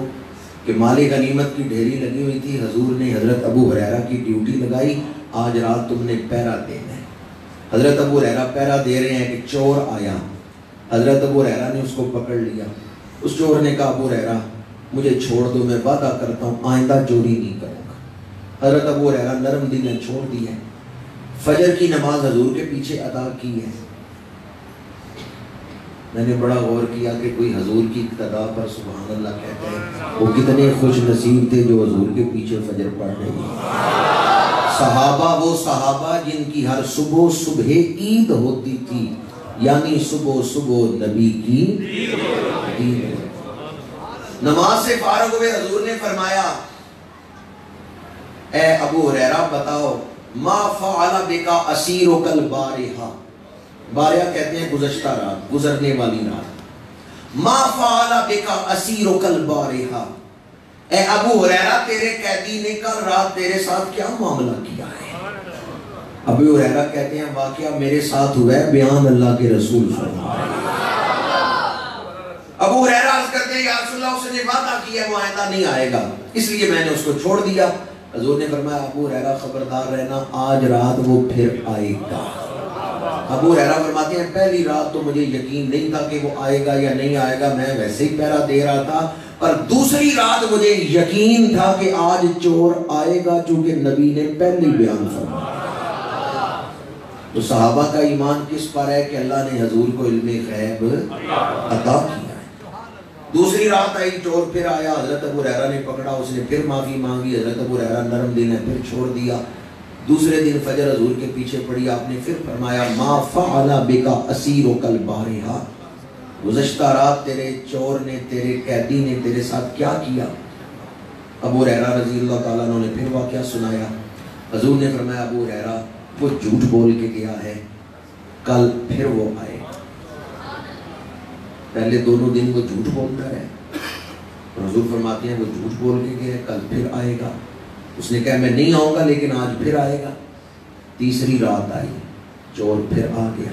کہ مال غنیمت کی ڈھیری لگی ہوئی تھی، حضور نے حضرت ابو ہریرہ کی ڈیوٹی لگائی، آج رات تم نے پہرا دینا ہے۔ حضرت ابو ہریرہ پہرا دے رہے ہیں کہ چور آیا، حضرت ابو ہریرہ نے اس کو پکڑ لیا، اس چور نے کہا ابو ہریرہ مجھے چھوڑ دو، میں وعدہ کرتا ہوں آئندہ چوری نہیں کروں گا۔ حضرت ابو ہریرہ نرم دل نے چھوڑ دی ہے، فجر کی نماز حضور کے پیچھے ادا کی ہے۔ میں نے بڑا غور کیا کہ کوئی حضور کی اقتدا پر سبحان اللہ کہتا ہے، وہ کتنے خوش نصیب تھے جو حضور کے پیچھے فجر پڑھ رہے ہیں۔ صحابہ وہ صحابہ جن کی ہر صبح صبح عید ہوتی تھی، یعنی صبح صبح نبی کی عید۔ نماز سے فارغ ہوئے حضور نے فرمایا اے ابو ہریرہ بتاؤ ما فعل بکا اسیرک البارحہ، بارحہ کہتے ہیں گزشتہ رات، گزرنے والی رات. ما فعل بکا اسیرک البارحہ، اے ابو ہریرہ تیرے قیدی نے کل رات تیرے ساتھ کیا معاملہ کیا ہے؟ ابو ہریرہ کہتے ہیں واقعہ میرے ساتھ ہوا ہے، بیان اللہ کے رسول صلی اللہ علیہ وسلم. ابو ہریرہ عرض کرتے ہیں یا رسول اللہ اس نے وعدہ کیا ہے وہ آئندہ نہیں آئے گا، اس لیے میں نے اس کو چھوڑ دیا. حضور نے فرمایا ابو ہریرہ خبردار رہنا، آج رات وہ پھر آئے گا. ابو ہریرہ فرماتے ہیں پہلی رات تو مجھے یقین نہیں تھا کہ وہ آئے گا یا نہیں آئے گا، میں ویسے ہی پہرا دے رہا تھا، پر دوسری رات مجھے یقین تھا کہ آج چور آئے گا، چونکہ نبی نے پہلی بیان فرمایا. تو صحابہ کا ایمان کس پر ہے کہ اللہ نے حضور کو علم غیب عطا کیا ہے. دوسری رات آئی، چور پھر آیا، حضرت ابو ہریرہ نے پکڑا، اس نے پھر معافی مانگی، حضرت ابو ہریرہ نرم دل نے پھر چھوڑ دیا. دوسرے دن فجر حضور کے پیچھے پڑی، آپ نے پھر فرمایا ما فعل بک اسیرک البارحہ، گزشتہ رات تیرے چور نے، تیرے قیدی نے تیرے ساتھ کیا کیا؟ ابو ہریرہ رضی اللہ تعالیٰ عنہ نے پھر واقعہ سنایا. حضور نے فرمایا ابو ہریرہ وہ جھوٹ بول کے گیا ہے، کل پھر وہ آئے. پہلے دونوں دن وہ جھوٹ بولتا ہے، حضور فرماتے ہیں وہ جھوٹ بول کے گیا ہے، کل پھر آئے گا. اس نے کہا میں نہیں آؤں گا لیکن آج پھر آئے گا. تیسری رات آئی، چور پھر آ گیا.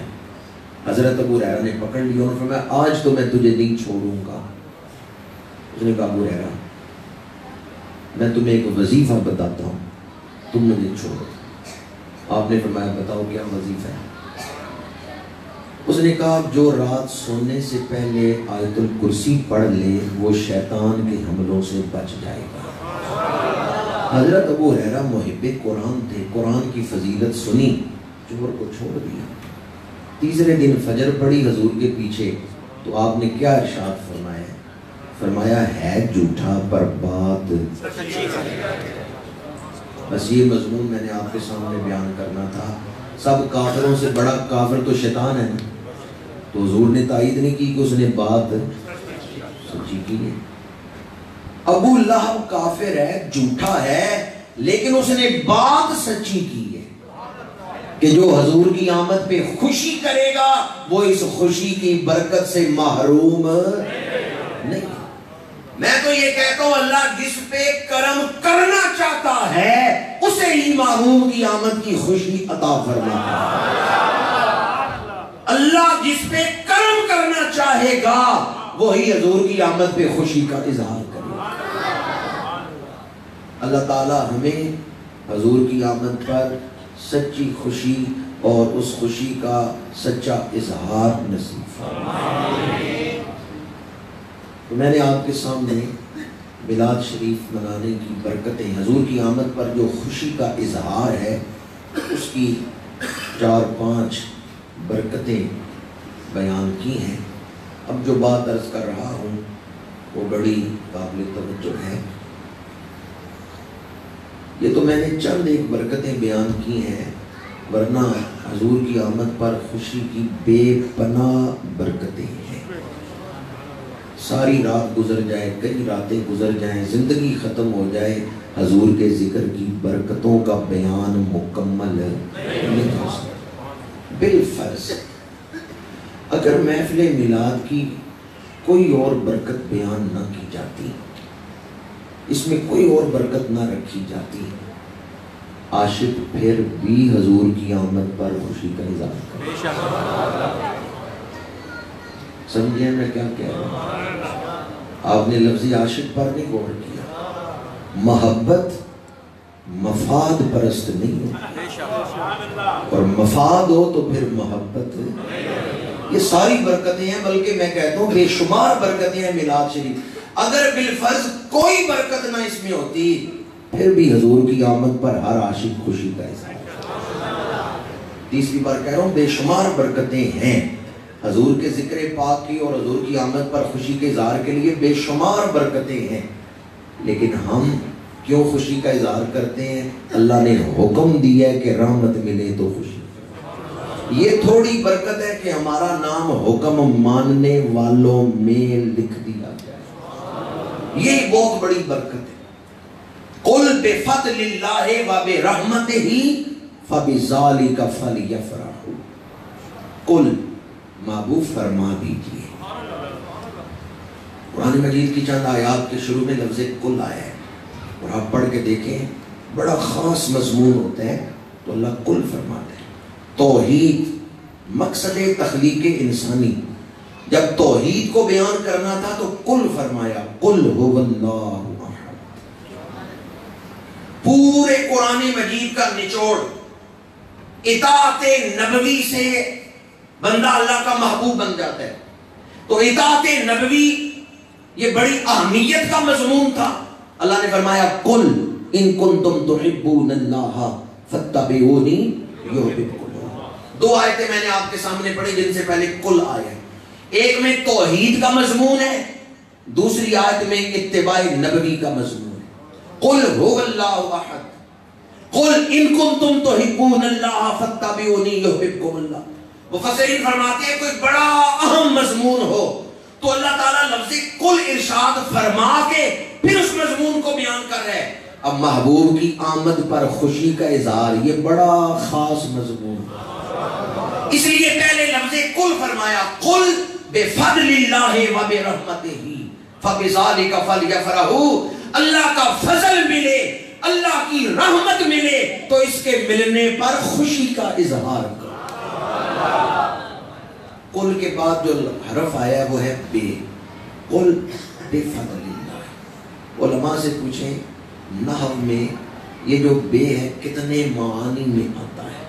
حضرت ابو ہریرہ نے پکڑ لیا اور فرمایا آج تو میں تجھے نہیں چھوڑوں گا. اس نے کہا ابو ہریرہ میں تمہیں ایک وظیفہ بتاتا ہوں، تم مجھے چھوڑو. آپ نے فرمایا بتاؤ کیا وظیفہ ہے؟ اس نے کہا جو رات سونے سے پہلے آیت الکرسی پڑھ لے وہ شیطان کے حملوں سے بچ جائے گا. حضرت ابو ہریرہ محب قرآن تھے، قرآن کی فضیلت سنی، چور کو چھوڑ دیا. تیسرے دن فجر پڑی حضور کے پیچھے، تو آپ نے کیا ارشاد فرمایا؟ فرمایا ہے جھوٹا پر بات. بس یہ مضمون میں نے آپ کے سامنے بیان کرنا تھا. سب کافروں سے بڑا کافر تو شیطان ہے، تو حضور نے تائید نہیں کی کہ اس نے بات سچی کی ہے. ابو لہب کافر ہے، جھوٹا ہے، لیکن اس نے بات سچی کی ہے کہ جو حضور کی آمد پہ خوشی کرے گا وہ اس خوشی کی برکت سے محروم نہیں. میں تو یہ کہتا ہوں اللہ جس پہ کرم کرنا چاہتا ہے اسے ہی محروم کی آمد کی خوشی عطا فرماتا ہے. اللہ جس پہ کرم کرنا چاہے گا وہی حضور کی آمد پہ خوشی کا اظہار کرے. اللہ تعالی ہمیں حضور کی آمد پر سچی خوشی اور اس خوشی کا سچا اظہار نصیب فرمائے. تو میں نے آپ کے سامنے میلاد شریف منانے کی برکتیں، حضور کی آمد پر جو خوشی کا اظہار ہے اس کی 4-5 برکتیں بیان کی ہیں. اب جو بات عرض کر رہا ہوں وہ بڑی قابل توجہ ہے. یہ تو میں نے چند ایک برکتیں بیان کی ہیں، ورنہ حضور کی آمد پر خوشی کی بے پناہ برکتیں ہیں. ساری رات گزر جائے، کئی راتیں گزر جائیں، زندگی ختم ہو جائے، حضور کے ذکر کی برکتوں کا بیان مکمل نہیں ہو سکتا. بالفرض اگر محفل میلاد کی کوئی اور برکت بیان نہ کی جاتی، اس میں کوئی اور برکت نہ رکھی جاتی، عاشق پھر بھی حضور کی آمد پر خوشی کا اظہار کرے. سمجھے میں کیا کہہ رہا ہوں؟ آپ نے لفظ عاشق پر نہیں غور کیا. محبت مفاد پرست نہیں ہو، اور مفاد ہو تو پھر محبت. یہ ساری برکتیں ہیں، بلکہ میں کہتا ہوں بے شمار برکتیں ہیں میلاد شریف. اگر بالفرض کوئی برکت نہ اس میں ہوتی پھر بھی حضور کی آمد پر ہر عاشق خوشی کا اظہار. تیسری بار کہہ رہا ہوں بے شمار برکتیں ہیں حضور کے ذکر پاک کی اور حضور کی آمد پر خوشی کے اظہار کے لیے بے شمار برکتیں ہیں. لیکن ہم کیوں خوشی کا اظہار کرتے ہیں؟ اللہ نے حکم دیا ہے کہ رحمت ملے تو خوشی. یہ تھوڑی برکت ہے کہ ہمارا نام حکم ماننے والوں میں لکھ دیا جائے، یہ بہت بڑی برکت ہے. قُلْ بِفَضْلِ اللَّهِ وَبِرَحْمَتِهِ فَبِذَالِكَ فَلْيَفْرَحُوا، قل محبوب فرما دیجئے۔ قرآن مجید کی چند آیات کے شروع میں لفظ کل آیا ہے، اور آپ پڑھ کے دیکھیں بڑا خاص مضمون ہوتا ہے تو اللہ کل فرماتا ہے۔ توحید مقصد تخلیق انسانی، جب توحید کو بیان کرنا تھا تو کل فرمایا، قل هو اللہ احد۔ پورے قرآن مجید کا نچوڑ اطاعت نبوی سے بندہ اللہ کا محبوب بن جاتا ہے۔ تو اطاعت نبوی یہ بڑی اہمیت کا مضمون تھا۔ اللہ نے فرمایا قل ان کنتم تحبون اللہ فاتبعونی یحببکم اللہ۔ دو آیتیں میں نے آپ کے سامنے پڑھی جن سے پہلے قل آیا ہے، ایک میں توحید کا مضمون ہے، دوسری آیت میں اتباع نبوی کا مضمون ہے۔ قل هو اللہ احد، قل ان کنتم تحبون اللہ فاتبعونی یحببکم اللہ۔ مفسرین فرماتے ہیں کوئی بڑا اہم مضمون ہو تو اللہ تعالیٰ لفظ کل ارشاد فرما کے پھر اس مضمون کو بیان کر رہے ہیں۔ اب محبوب کی آمد پر خوشی کا اظہار یہ بڑا خاص مضمون ہے، اس لیے پہلے لفظ کل فرمایا، قل بفضل اللہ وبرحمتہ فبذالک فلیفرحوا۔ اللہ کا فضل ملے، اللہ کی رحمت ملے تو اس کے ملنے پر خوشی کا اظہار کرو۔ قل کے بعد جو حرف آیا ہے وہ ہے بے، قل بفضل اللہ۔ علماء سے پوچھیں نحو میں یہ جو بے ہے کتنے معانی میں آتا ہے؟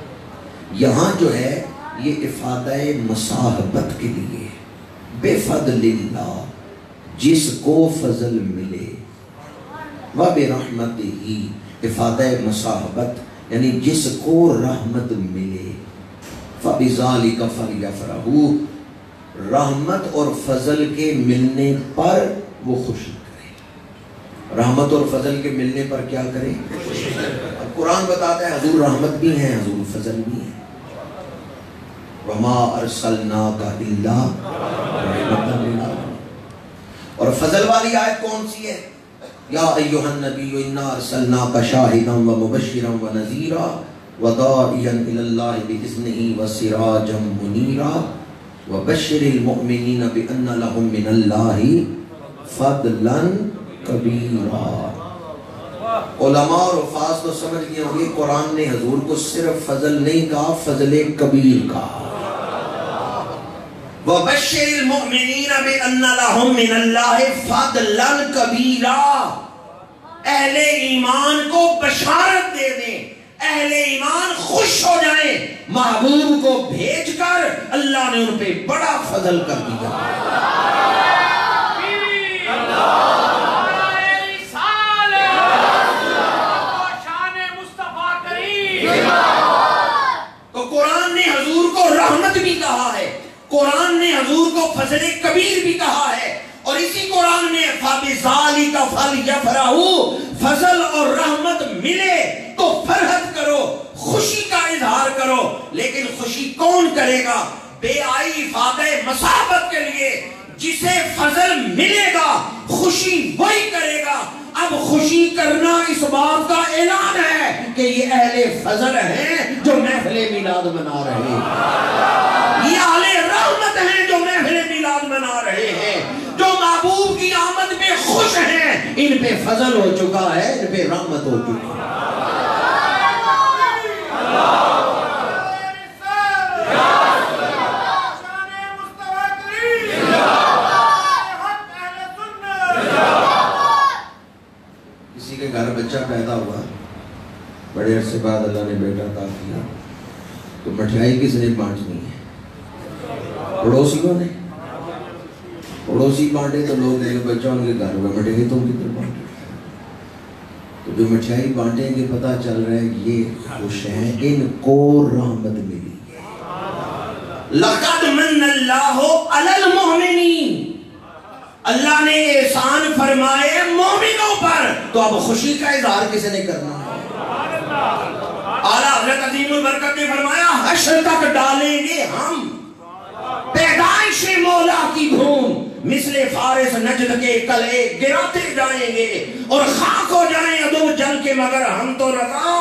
یہاں جو ہے یہ افادہ مصاحبت کے لیے، بفضل اللہ جس کو فضل ملے، وبرحمتہ افادہ مصاحبت یعنی جس کو رحمت ملے، فَبِذَالِكَ فَلْيَفْرَحُوا رحمت اور فضل کے ملنے پر وہ خوشی کرے۔ رحمت اور فضل کے ملنے پر کیا کرے؟ اب قرآن بتاتا ہے حضور رحمت بھی ہیں، حضور فضل بھی ہیں۔ وَمَا أَرْسَلْنَاكَ إِلَّا رَحْمَةً لِلْعَالَمِينَ۔ اور فضل والی آیت کون سی ہے؟ یا ایھا النبی انا ارسلناک شاہدا ومبشرا ونذیرا وداعیا الی اللہ باذنہ وسراجا منیرا وبشر المؤمنین بان لهم من اللہ فضلا کبیرا۔ علماء اور حفاظ تو سمجھ گئے ہوں گے قرآن نے حضور کو صرف فضل نہیں کہا، فضل کبیر کہا۔ وَبَشِّرِ الْمُؤْمِنِينَ بِأَنَّ لَهُم مِّنَ اللَّهِ فَضْلًا كَبِيرًا۔ اہل ایمان کو بشارت دے دیں، اہل ایمان خوش ہو جائیں، محبوب کو بھیج کر اللہ نے ان پہ بڑا فضل کر دیا۔ تو قرآن نے حضور کو رحمت بھی کہا ہے، قرآن نے حضور کو فضل کبیر بھی کہا ہے، اور اسی قرآن میں فَبِذَالِكَ فَلْيَفْرَحُوا فضل اور رحمت ملے تو فرحت کرو، خوشی کا اظہار کرو۔ لیکن خوشی کون کرے گا؟ بے آئی افادہ مصاحبت کے لیے جسے فضل ملے گا خوشی وہی کرے گا۔ اب خوشی کرنا اس بات کا اعلان ہے کہ یہ اہل فضل ہیں جو محفل میلاد منا رہے ہیں، یہ اہل رحمت ہیں جو محفل میلاد منا رہے ہیں، جو محبوب کی آمد میں خوش ہیں، ان پہ فضل ہو چکا ہے، ان پہ رحمت ہو چکی ہے۔ کسی کے گھر بچہ پیدا ہوا، بڑے عرصے بعد اللہ نے بیٹا عطا کیا، تو مٹھائی کس نے بانٹنی ہے؟ پڑوسیوں نے۔ پڑوسی بانٹے تو لوگ ایک بچہ ان کے گھر میں مٹھائی تم کدھر بانٹے؟ تو جو مٹھائی بانٹیں گے پتہ چل رہا ہے یہ خوش ہیں، ان کو رحمت ملی ہے۔ لَقَدْ مَنَّ اللَّهُ عَلَى الْمُؤْمِنِينَ، اللہ نے احسان فرمائے مومنوں پر، تو اب خوشی کا اظہار کس نے کرنا ہے؟ اعلیٰ حضرت عظیم البرکت نے فرمایا حشر تک ڈالیں گے ہم پیدائش مولا کی دھوم، مثل فارس نجد کے کلے گراتے جائیں گے، اور خاک ہو جائیں عدو جل کے مگر ہم تو رضا،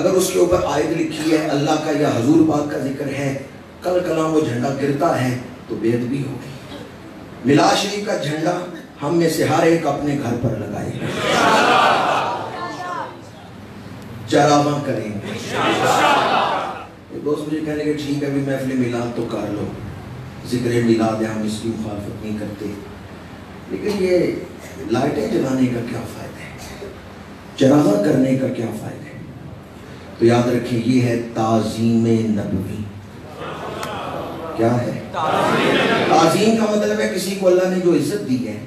اگر اس کے اوپر آیت لکھی ہے، اللہ کا یا حضور پاک کا ذکر ہے، کل کلام وہ جھنڈا گرتا ہے تو بے ادبی ہوگی. میلاد شریف کا جھنڈا ہم میں سے ہر ایک اپنے گھر پر لگائے گا، چراغاں کریں گے. دوست مجھے کہنے کہ ٹھیک ہے بھی محفل میلاد تو کر لو، ذکر میلاد ہے، ہم اس کی مخالفت نہیں کرتے، لیکن یہ لائٹیں جلانے کا کیا فائدہ ہے، چراغاں کرنے کا کیا فائدہ ہے؟ تو یاد رکھیں یہ ہے تعظیم نبوی. کیا ہے تعظیم کا مطلب ہے کسی کو اللہ نے جو عزت دی ہے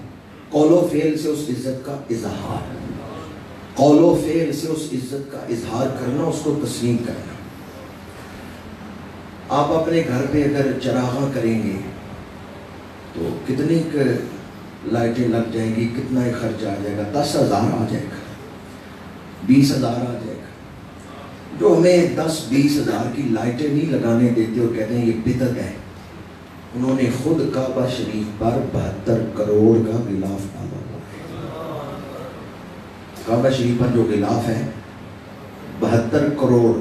قول و فعل سے اس عزت کا اظہار، قول و فعل سے اس عزت کا اظہار کرنا، اس کو تسلیم کرنا. آپ اپنے گھر پہ اگر چراغاں کریں گے تو کتنی لائٹیں لگ جائیں گی، کتنا خرچ آ جائے گا؟ 10,000 آ جائے گا، 20,000 آ جائے گا. جو ہمیں 10-20,000 کی لائٹیں نہیں لگانے دیتے اور کہتے ہیں یہ بدعت ہے، انہوں نے خود کعبہ شریف پر 72 کروڑ کا غلاف ڈالا ہوا ہے. کعبہ شریف پر جو غلاف ہے 72 کروڑ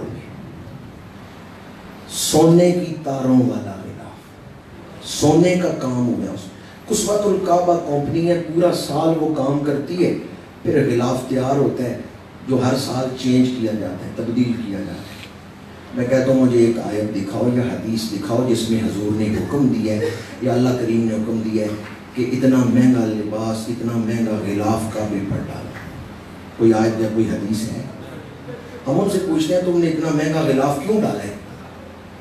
سونے کی تاروں والا غلاف، سونے کا کام ہو گیا. قصوۃ الکعبہ کمپنی ہے، پورا سال وہ کام کرتی ہے، پھر غلاف تیار ہوتا ہے جو ہر سال چینج کیا جاتا ہے، تبدیل کیا جاتا ہے. میں کہتا ہوں مجھے ایک آیت دکھاؤ یا حدیث دکھاؤ جس میں حضور نے حکم دیا ہے یا اللہ کریم نے حکم دیا ہے کہ اتنا مہنگا لباس، اتنا مہنگا غلاف کعبے پر ڈالا. کوئی آیت یا کوئی حدیث ہے؟ ہم ان سے پوچھتے ہیں تم نے اتنا مہنگا غلاف کیوں ڈالا ہے؟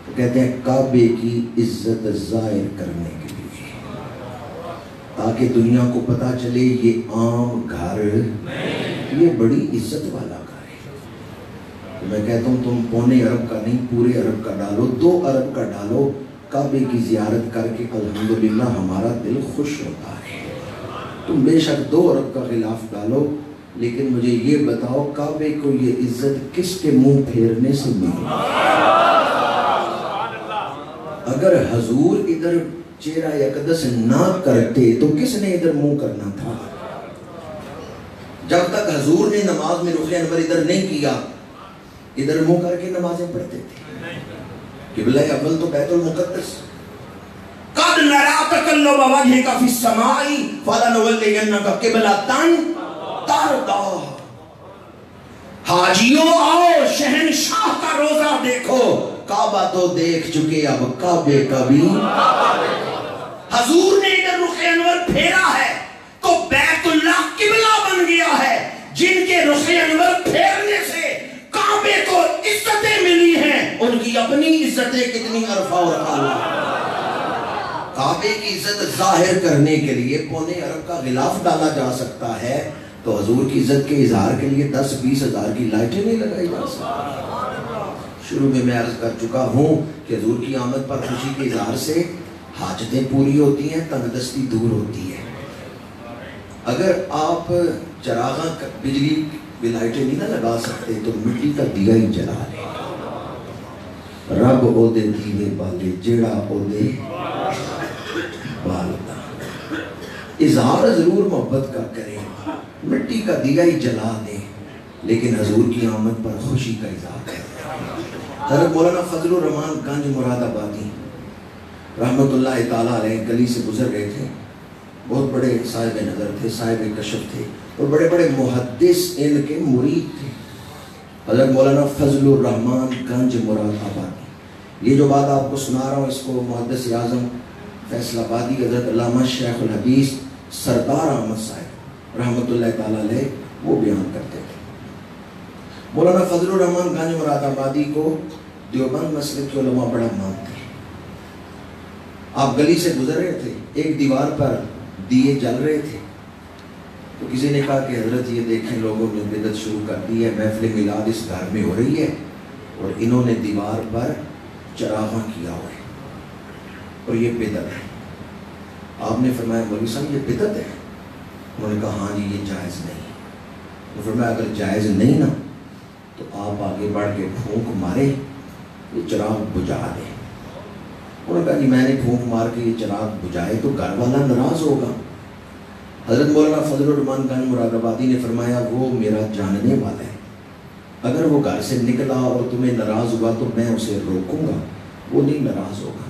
تو کہتے ہیں کعبے کی عزت ظاہر کرنے کے لیے، تاکہ دنیا کو پتا چلے یہ عام گھر، یہ بڑی عزت والا گھر ہے. تو میں کہتا ہوں تم 1.25 ارب کا نہیں، پورے ارب کا ڈالو، 2 ارب کا ڈالو، کعبے کی زیارت کر کے الحمدللہ ہمارا دل خوش ہوتا ہے. تم بے شک 2 ارب کا غلاف ڈالو، لیکن مجھے یہ بتاؤ کعبے کو یہ عزت کس کے منہ پھیرنے سے ملی؟ اگر حضور ادھر چہرہ اقدس نہ کرتے تو کس نے ادھر منہ کرنا تھا؟ جب تک حضور نے نماز میں رخ انور ادھر نہیں کیا، ادھر منہ کر کے نمازیں پڑھتے تھے. قبلہ اول تو بیت المقدس. قَدْ نَرَا تَقَلُّبَ وَجْهِكَ فِي السَّمَاءِ فَلَنُوَلِّيَنَّكَ قِبْلَةً تَرْضَاهَا. حاجیوں آؤ شہنشاہ کا روزہ دیکھو. کعبہ تو دیکھ چکے، اب کعبے کا بھی. حضور نے ادھر رخ انور پھیرا ہے تو بیت اللہ قبلہ بن گیا ہے. جن کے رخ انور پھیرنے سے کعبے کو عزتیں ملی ہیں، ان کی اپنی عزتیں کتنی عرفہ اور اعلیٰ. کعبے کی عزت ظاہر کرنے کے لیے 1.25 ارب کا غلاف ڈالا جا سکتا ہے، تو حضور کی عزت کے اظہار کے لیے 10-20 ہزار کی لائٹیں نہیں لگائی جا سکتی. شروع میں عرض کر چکا ہوں کہ حضور کی آمد پر خوشی کے اظہار سے حاجتیں پوری ہوتی ہیں، تنگ دستی دور ہوتی ہے. اگر آپ چراغاں بجلی کی لائٹیں نہیں نہ لگا سکتے تو مٹی کا دیا ہی جلا لیں. رب او دے دیوے بالے جیڑا او دے بالدا. اظہار ضرور محبت کا کریں، مٹی کا دیا ہی جلا دیں، لیکن حضور کی آمد پر خوشی کا اظہار کریں. حضرت مولانا فضل الرحمان گنج مراد آبادی رحمت اللہ تعالیٰ علیہ گلی سے گزر رہے تھے. بہت بڑے صاحب نظر تھے، صاحب کشف تھے، اور بڑے بڑے محدث ان کے مرید تھے. حضرت مولانا فضل الرحمان گنج مراد آبادی. یہ جو بات آپ کو سنا رہا ہوں اس کو محدث اعظم فیصل آبادی حضرت علامہ شیخ الحدیث سردار احمد صاحب رحمت اللہ تعالیٰ علیہ وہ بیان کرتے تھے. مولانا فضل الرحمان گنج مراد آبادی کو دیوبند مسلک کے علماء بڑا مانتے ہیں. آپ گلی سے گزر رہے تھے، ایک دیوار پر دیے جل رہے تھے، تو کسی نے کہا کہ حضرت یہ دیکھیں لوگوں نے بدعت شروع کر دی ہے، محفل میلاد اس گھر میں ہو رہی ہے اور انہوں نے دیوار پر چراغاں کیا ہوا ہے اور یہ بدعت ہے. آپ نے فرمایا مولوی صاحب یہ بدعت ہے؟ انہوں نے کہا ہاں جی یہ جائز نہیں. تو فرمایا اگر جائز نہیں نا تو آپ آگے بڑھ کے پھونک مارے یہ چراغ بجھا دیں. انہوں نے کہا جی میں نے پھونک مار کے یہ چراغ بجھائے تو گھر والا ناراض ہوگا. حضرت مولانا فضل الرحمان گنج مراد آبادی نے فرمایا وہ میرا جاننے والا ہے، اگر وہ گھر سے نکلا اور تمہیں ناراض ہوا تو میں اسے روکوں گا، وہ نہیں ناراض ہوگا،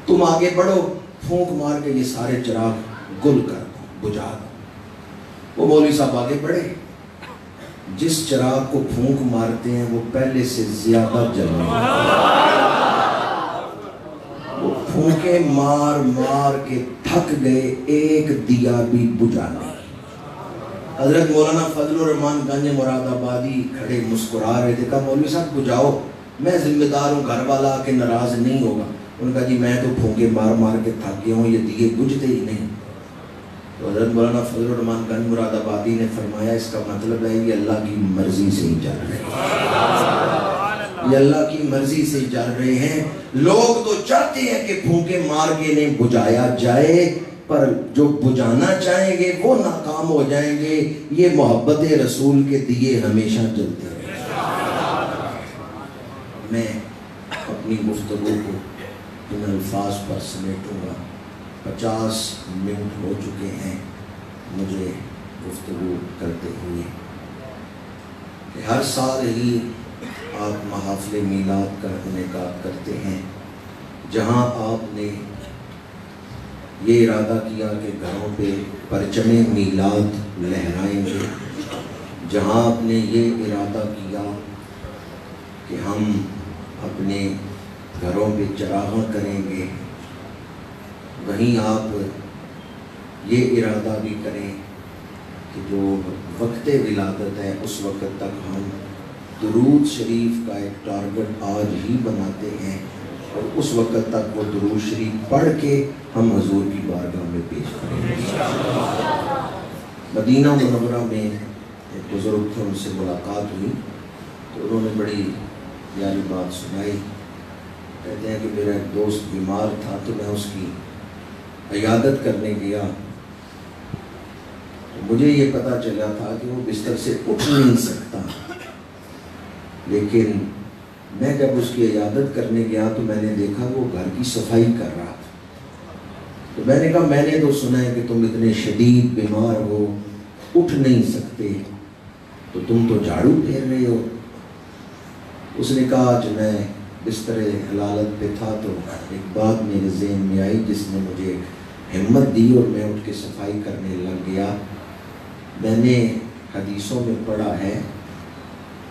تم آگے بڑھو، پھونک مار کے یہ سارے چراغ گل کر دو، بجھا دو۔ وہ مولوی صاحب آگے بڑھے، جس چراغ کو پھونک مارتے ہیں وہ پہلے سے زیادہ جلنے وہ پھونکے مار مار کے تھک گئے، ایک دیا بھی بجھا نہیں۔ حضرت مولانا فضل الرحمان گنج مراد آبادی کھڑے مسکرا رہے تھے، کہا مولوی صاحب بجھاؤ، میں ذمہ دار ہوں، گھر والا آ کے ناراض نہیں ہوگا۔ ان کا جی میں تو پھونکے مار مار کے تھک گیا ہوں، یہ دیے بجھتے ہی نہیں۔ تو حضرت مولانا فضل الرحمان گنج مراد آبادی نے فرمایا اس کا مطلب ہے یہ اللہ کی مرضی سے ہی چل رہے ہیں، یہ اللہ کی مرضی سے ہی چل رہے ہیں۔ لوگ تو چاہتے ہیں کہ پھونکے مار کے انہیں بجھایا جائے، پر جو بجھانا چاہیں گے وہ ناکام ہو جائیں گے۔ یہ محبت رسول کے دیے ہمیشہ جلتے ہیں۔ میں اپنی گفتگو کو ان الفاظ پر سمیٹوں گا، 50 منٹ ہو چکے ہیں مجھے گفتگو کرتے ہوئے، کہ ہر سال ہی آپ محافل میلاد کا انعقاد کرتے ہیں، جہاں آپ نے یہ ارادہ کیا کہ گھروں پہ پرچم میلاد لہرائیں گے، جہاں آپ نے یہ ارادہ کیا کہ ہم اپنے گھروں پہ چراغاں کریں گے، وہیں آپ یہ ارادہ بھی کریں کہ جو وقت ولادت ہے اس وقت تک ہم درود شریف کا ایک ٹارگٹ آج ہی بناتے ہیں، اور اس وقت تک وہ درود شریف پڑھ کے ہم حضور کی بارگاہ میں پیش کریں گے۔ مدینہ منورہ میں ایک بزرگ تھے، ان سے ملاقات ہوئی تو انہوں نے بڑی پیاری بات سنائی۔ کہتے ہیں کہ میرا ایک دوست بیمار تھا تو میں اس کی عیادت کرنے گیا، تو مجھے یہ پتہ چلا تھا کہ وہ بستر سے اٹھ نہیں سکتا، لیکن میں جب اس کی عیادت کرنے گیا تو میں نے دیکھا وہ گھر کی صفائی کر رہا تھا۔ تو میں نے کہا میں نے تو سنا ہے کہ تم اتنے شدید بیمار ہو، اٹھ نہیں سکتے، تو تم تو جھاڑو پھیر رہے ہو۔ اس نے کہا آج میں بستر حلالت پہ تھا تو ایک بات میرے ذہن میں آئی جس نے مجھے ہمت دی اور میں اٹھ کے صفائی کرنے لگ گیا۔ میں نے حدیثوں میں پڑھا ہے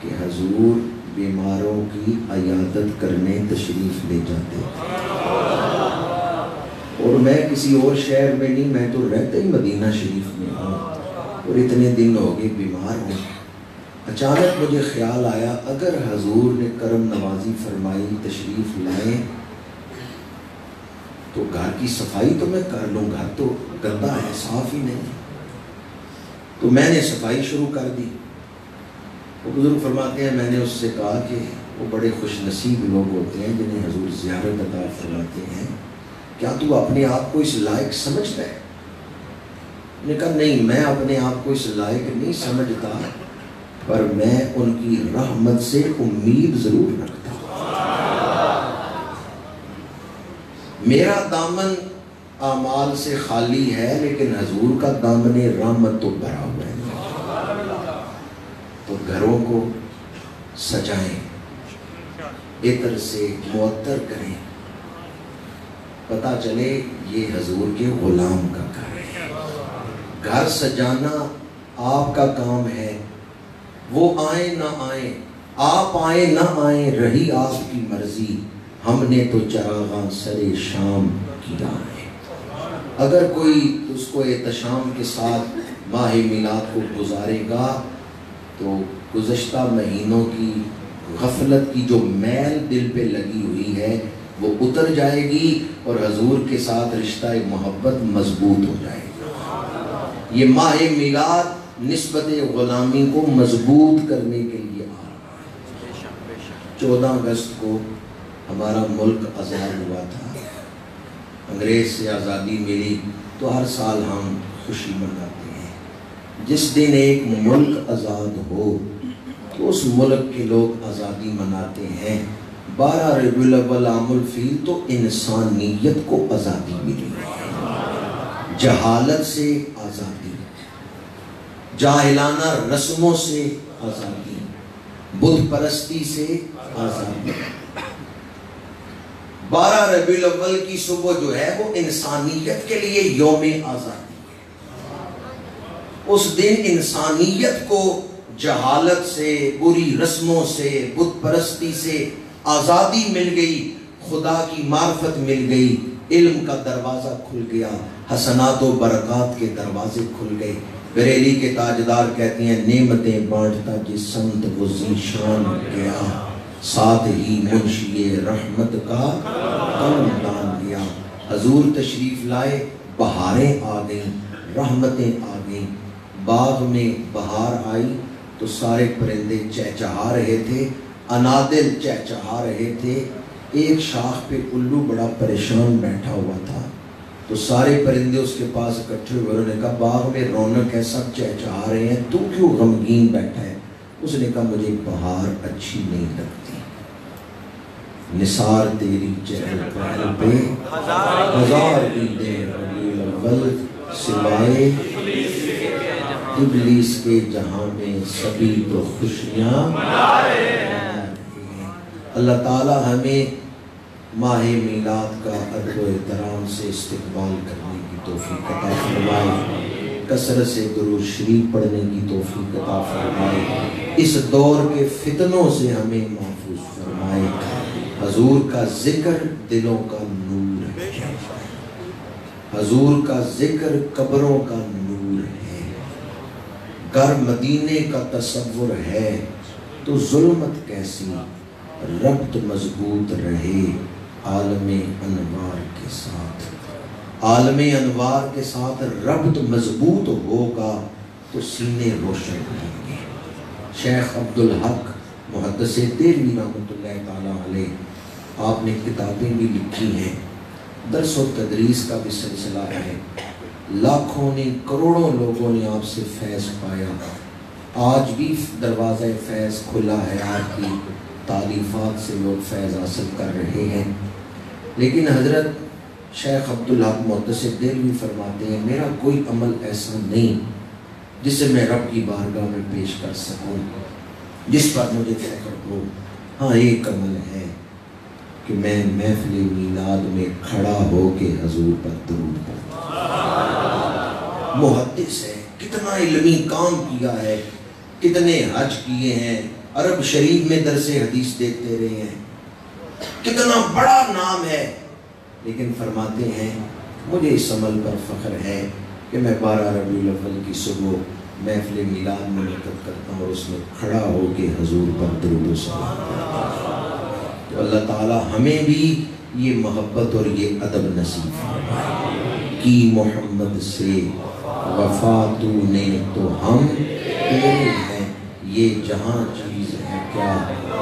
کہ حضور بیماروں کی عیادت کرنے تشریف لے جاتے، اور میں کسی اور شہر میں نہیں، میں تو رہتا ہی مدینہ شریف میں ہوں، اور اتنے دن ہو گئے بیمار ہوں۔ اچانک مجھے خیال آیا اگر حضور نے کرم نوازی فرمائی تشریف لائیں تو گھر کی صفائی تو میں کر لوں، گھر تو گندا ہے، صاف ہی نہیں۔ تو میں نے صفائی شروع کر دی۔ وہ بزرگ فرماتے ہیں میں نے اس سے کہا کہ وہ بڑے خوش نصیب لوگ ہوتے ہیں جنہیں حضور زیارت عطا فرماتے ہیں، کیا تو اپنے آپ کو اس لائق سمجھتا ہے؟ نے کہا نہیں، میں اپنے آپ کو اس لائق نہیں سمجھتا، پر میں ان کی رحمت سے امید ضرور رکھتا ہوں۔ میرا دامن اعمال سے خالی ہے لیکن حضور کا دامن رحمت تو بھرا ہوا ہے۔ تو گھروں کو سجائیں، عطر سے معطر کریں، پتہ چلے یہ حضور کے غلام کا گھر ہے۔ گھر سجانا آپ کا کام ہے، وہ آئیں نہ آئیں، آپ آئیں نہ آئیں، رہی آپ کی مرضی، ہم نے تو چراغاں سرے شام کیا ہے۔ اگر کوئی اس کو احتشام کے ساتھ ماہ میلاد کو گزارے گا تو گزشتہ مہینوں کی غفلت کی جو میل دل پہ لگی ہوئی ہے وہ اتر جائے گی، اور حضور کے ساتھ رشتہ محبت مضبوط ہو جائے گی۔ یہ ماہ میلاد نسبت غلامی کو مضبوط کرنے کے لیے آ رہا ہے۔ 14 اگست کو ہمارا ملک آزاد ہوا تھا، انگریز سے آزادی ملی، تو ہر سال ہم خوشی مناتے ہیں۔ جس دن ایک ملک آزاد ہو تو اس ملک کے لوگ آزادی مناتے ہیں۔ 12 ربیع الاول عام الفیل تو انسانیت کو آزادی ملی ہے۔ جہالت سے آزادی، جاہلانہ رسموں سے آزادی، بت پرستی سے آزادی۔ 12 ربیع الاول کی صبح جو ہے وہ انسانیت کے لیے یوم آزادی ہے۔ اس دن انسانیت کو جہالت سے، بری رسموں سے، بت پرستی سے آزادی مل گئی، خدا کی معرفت مل گئی، علم کا دروازہ کھل گیا، حسنات و برکات کے دروازے کھل گئے۔ بریلی کے تاجدار کہتے ہیں نعمتیں بانٹتا جس سمت وہ ذیشان گیا، ساتھ ہی منشی رحمت کا کم دان گیا۔ حضور تشریف لائے، بہاریں آ گئیں، رحمتیں آ گئیں۔ باغ میں بہار آئی تو سارے پرندے چہچہا رہے تھے، انادل چہچہا رہے تھے۔ ایک شاخ پہ الو بڑا پریشان بیٹھا ہوا تھا، تو سارے پرندے اس کے پاس اکٹھے ہوئے، انہوں نے کہا باغ میں رونق ہے، سب چہچہا رہے ہیں، تو کیوں غمگین بیٹھا ہے؟ اس نے کہا مجھے بہار اچھی نہیں لگتی، نثار تیری چہل پہل پہ ہزار عیدیں ربیع الاول سوائے ابلیس کے جہاں میں سبھی تو خوشیاں۔ اللہ تعالی ہمیں ماہ میلاد کا ادب و احترام سے استقبال کرنے کی توفیق عطا فرمائے، کثرت سے درود شریف پڑھنے کی توفیق عطا فرمائے، اس دور کے فتنوں سے ہمیں محفوظ فرمائے۔ حضور کا ذکر دلوں کا نور ہے، حضور کا ذکر قبروں کا نور ہے۔ گر مدینے کا تصور ہے تو ظلمت کیسی، ربط مضبوط رہے عالم انوار کے ساتھ، عالم انوار کے ساتھ ربط مضبوط ہوگا تو سینے روشن ہوں گے۔ شیخ عبدالحق محدث دہلوی رحمۃ اللہ تعالیٰ علیہ، آپ نے کتابیں بھی لکھی ہیں، درس و تدریس کا بھی سلسلہ ہے، لاکھوں نے کروڑوں لوگوں نے آپ سے فیض پایا، آج بھی دروازہ فیض کھلا ہے، آپ کی تعلیفات سے لوگ فیض حاصل کر رہے ہیں۔ لیکن حضرت شیخ عبدالحق محدث دہلوی فرماتے ہیں میرا کوئی عمل ایسا نہیں جسے میں رب کی بارگاہ میں پیش کر سکوں، جس پر مجھے فخر ہو۔ ہاں ایک عمل ہے کہ میں محفل میلاد میں کھڑا ہو کے حضور پر درود پڑھتا ہوں۔ محدث ہے، کتنا علمی کام کیا ہے، کتنے حج کیے ہیں، عرب شریف میں درس حدیث دیکھتے رہے ہیں، کتنا بڑا نام ہے، لیکن فرماتے ہیں مجھے اس عمل پر فخر ہے کہ میں 12 ربیع الاول کی صبح محفل میلاد میں منعقد کرتا ہوں اور اس میں کھڑا ہو کے حضور پر درود و سلام کرتا ہوں۔ تو اللہ تعالی ہمیں بھی یہ محبت اور یہ ادب نصیب فرمائے۔ کی محمد سے وفا تو نے تو ہم تیرے ہیں، یہ جہاں چیز ہے کیا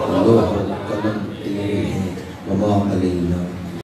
لوح و قلم تیرے ہیں، وما علینا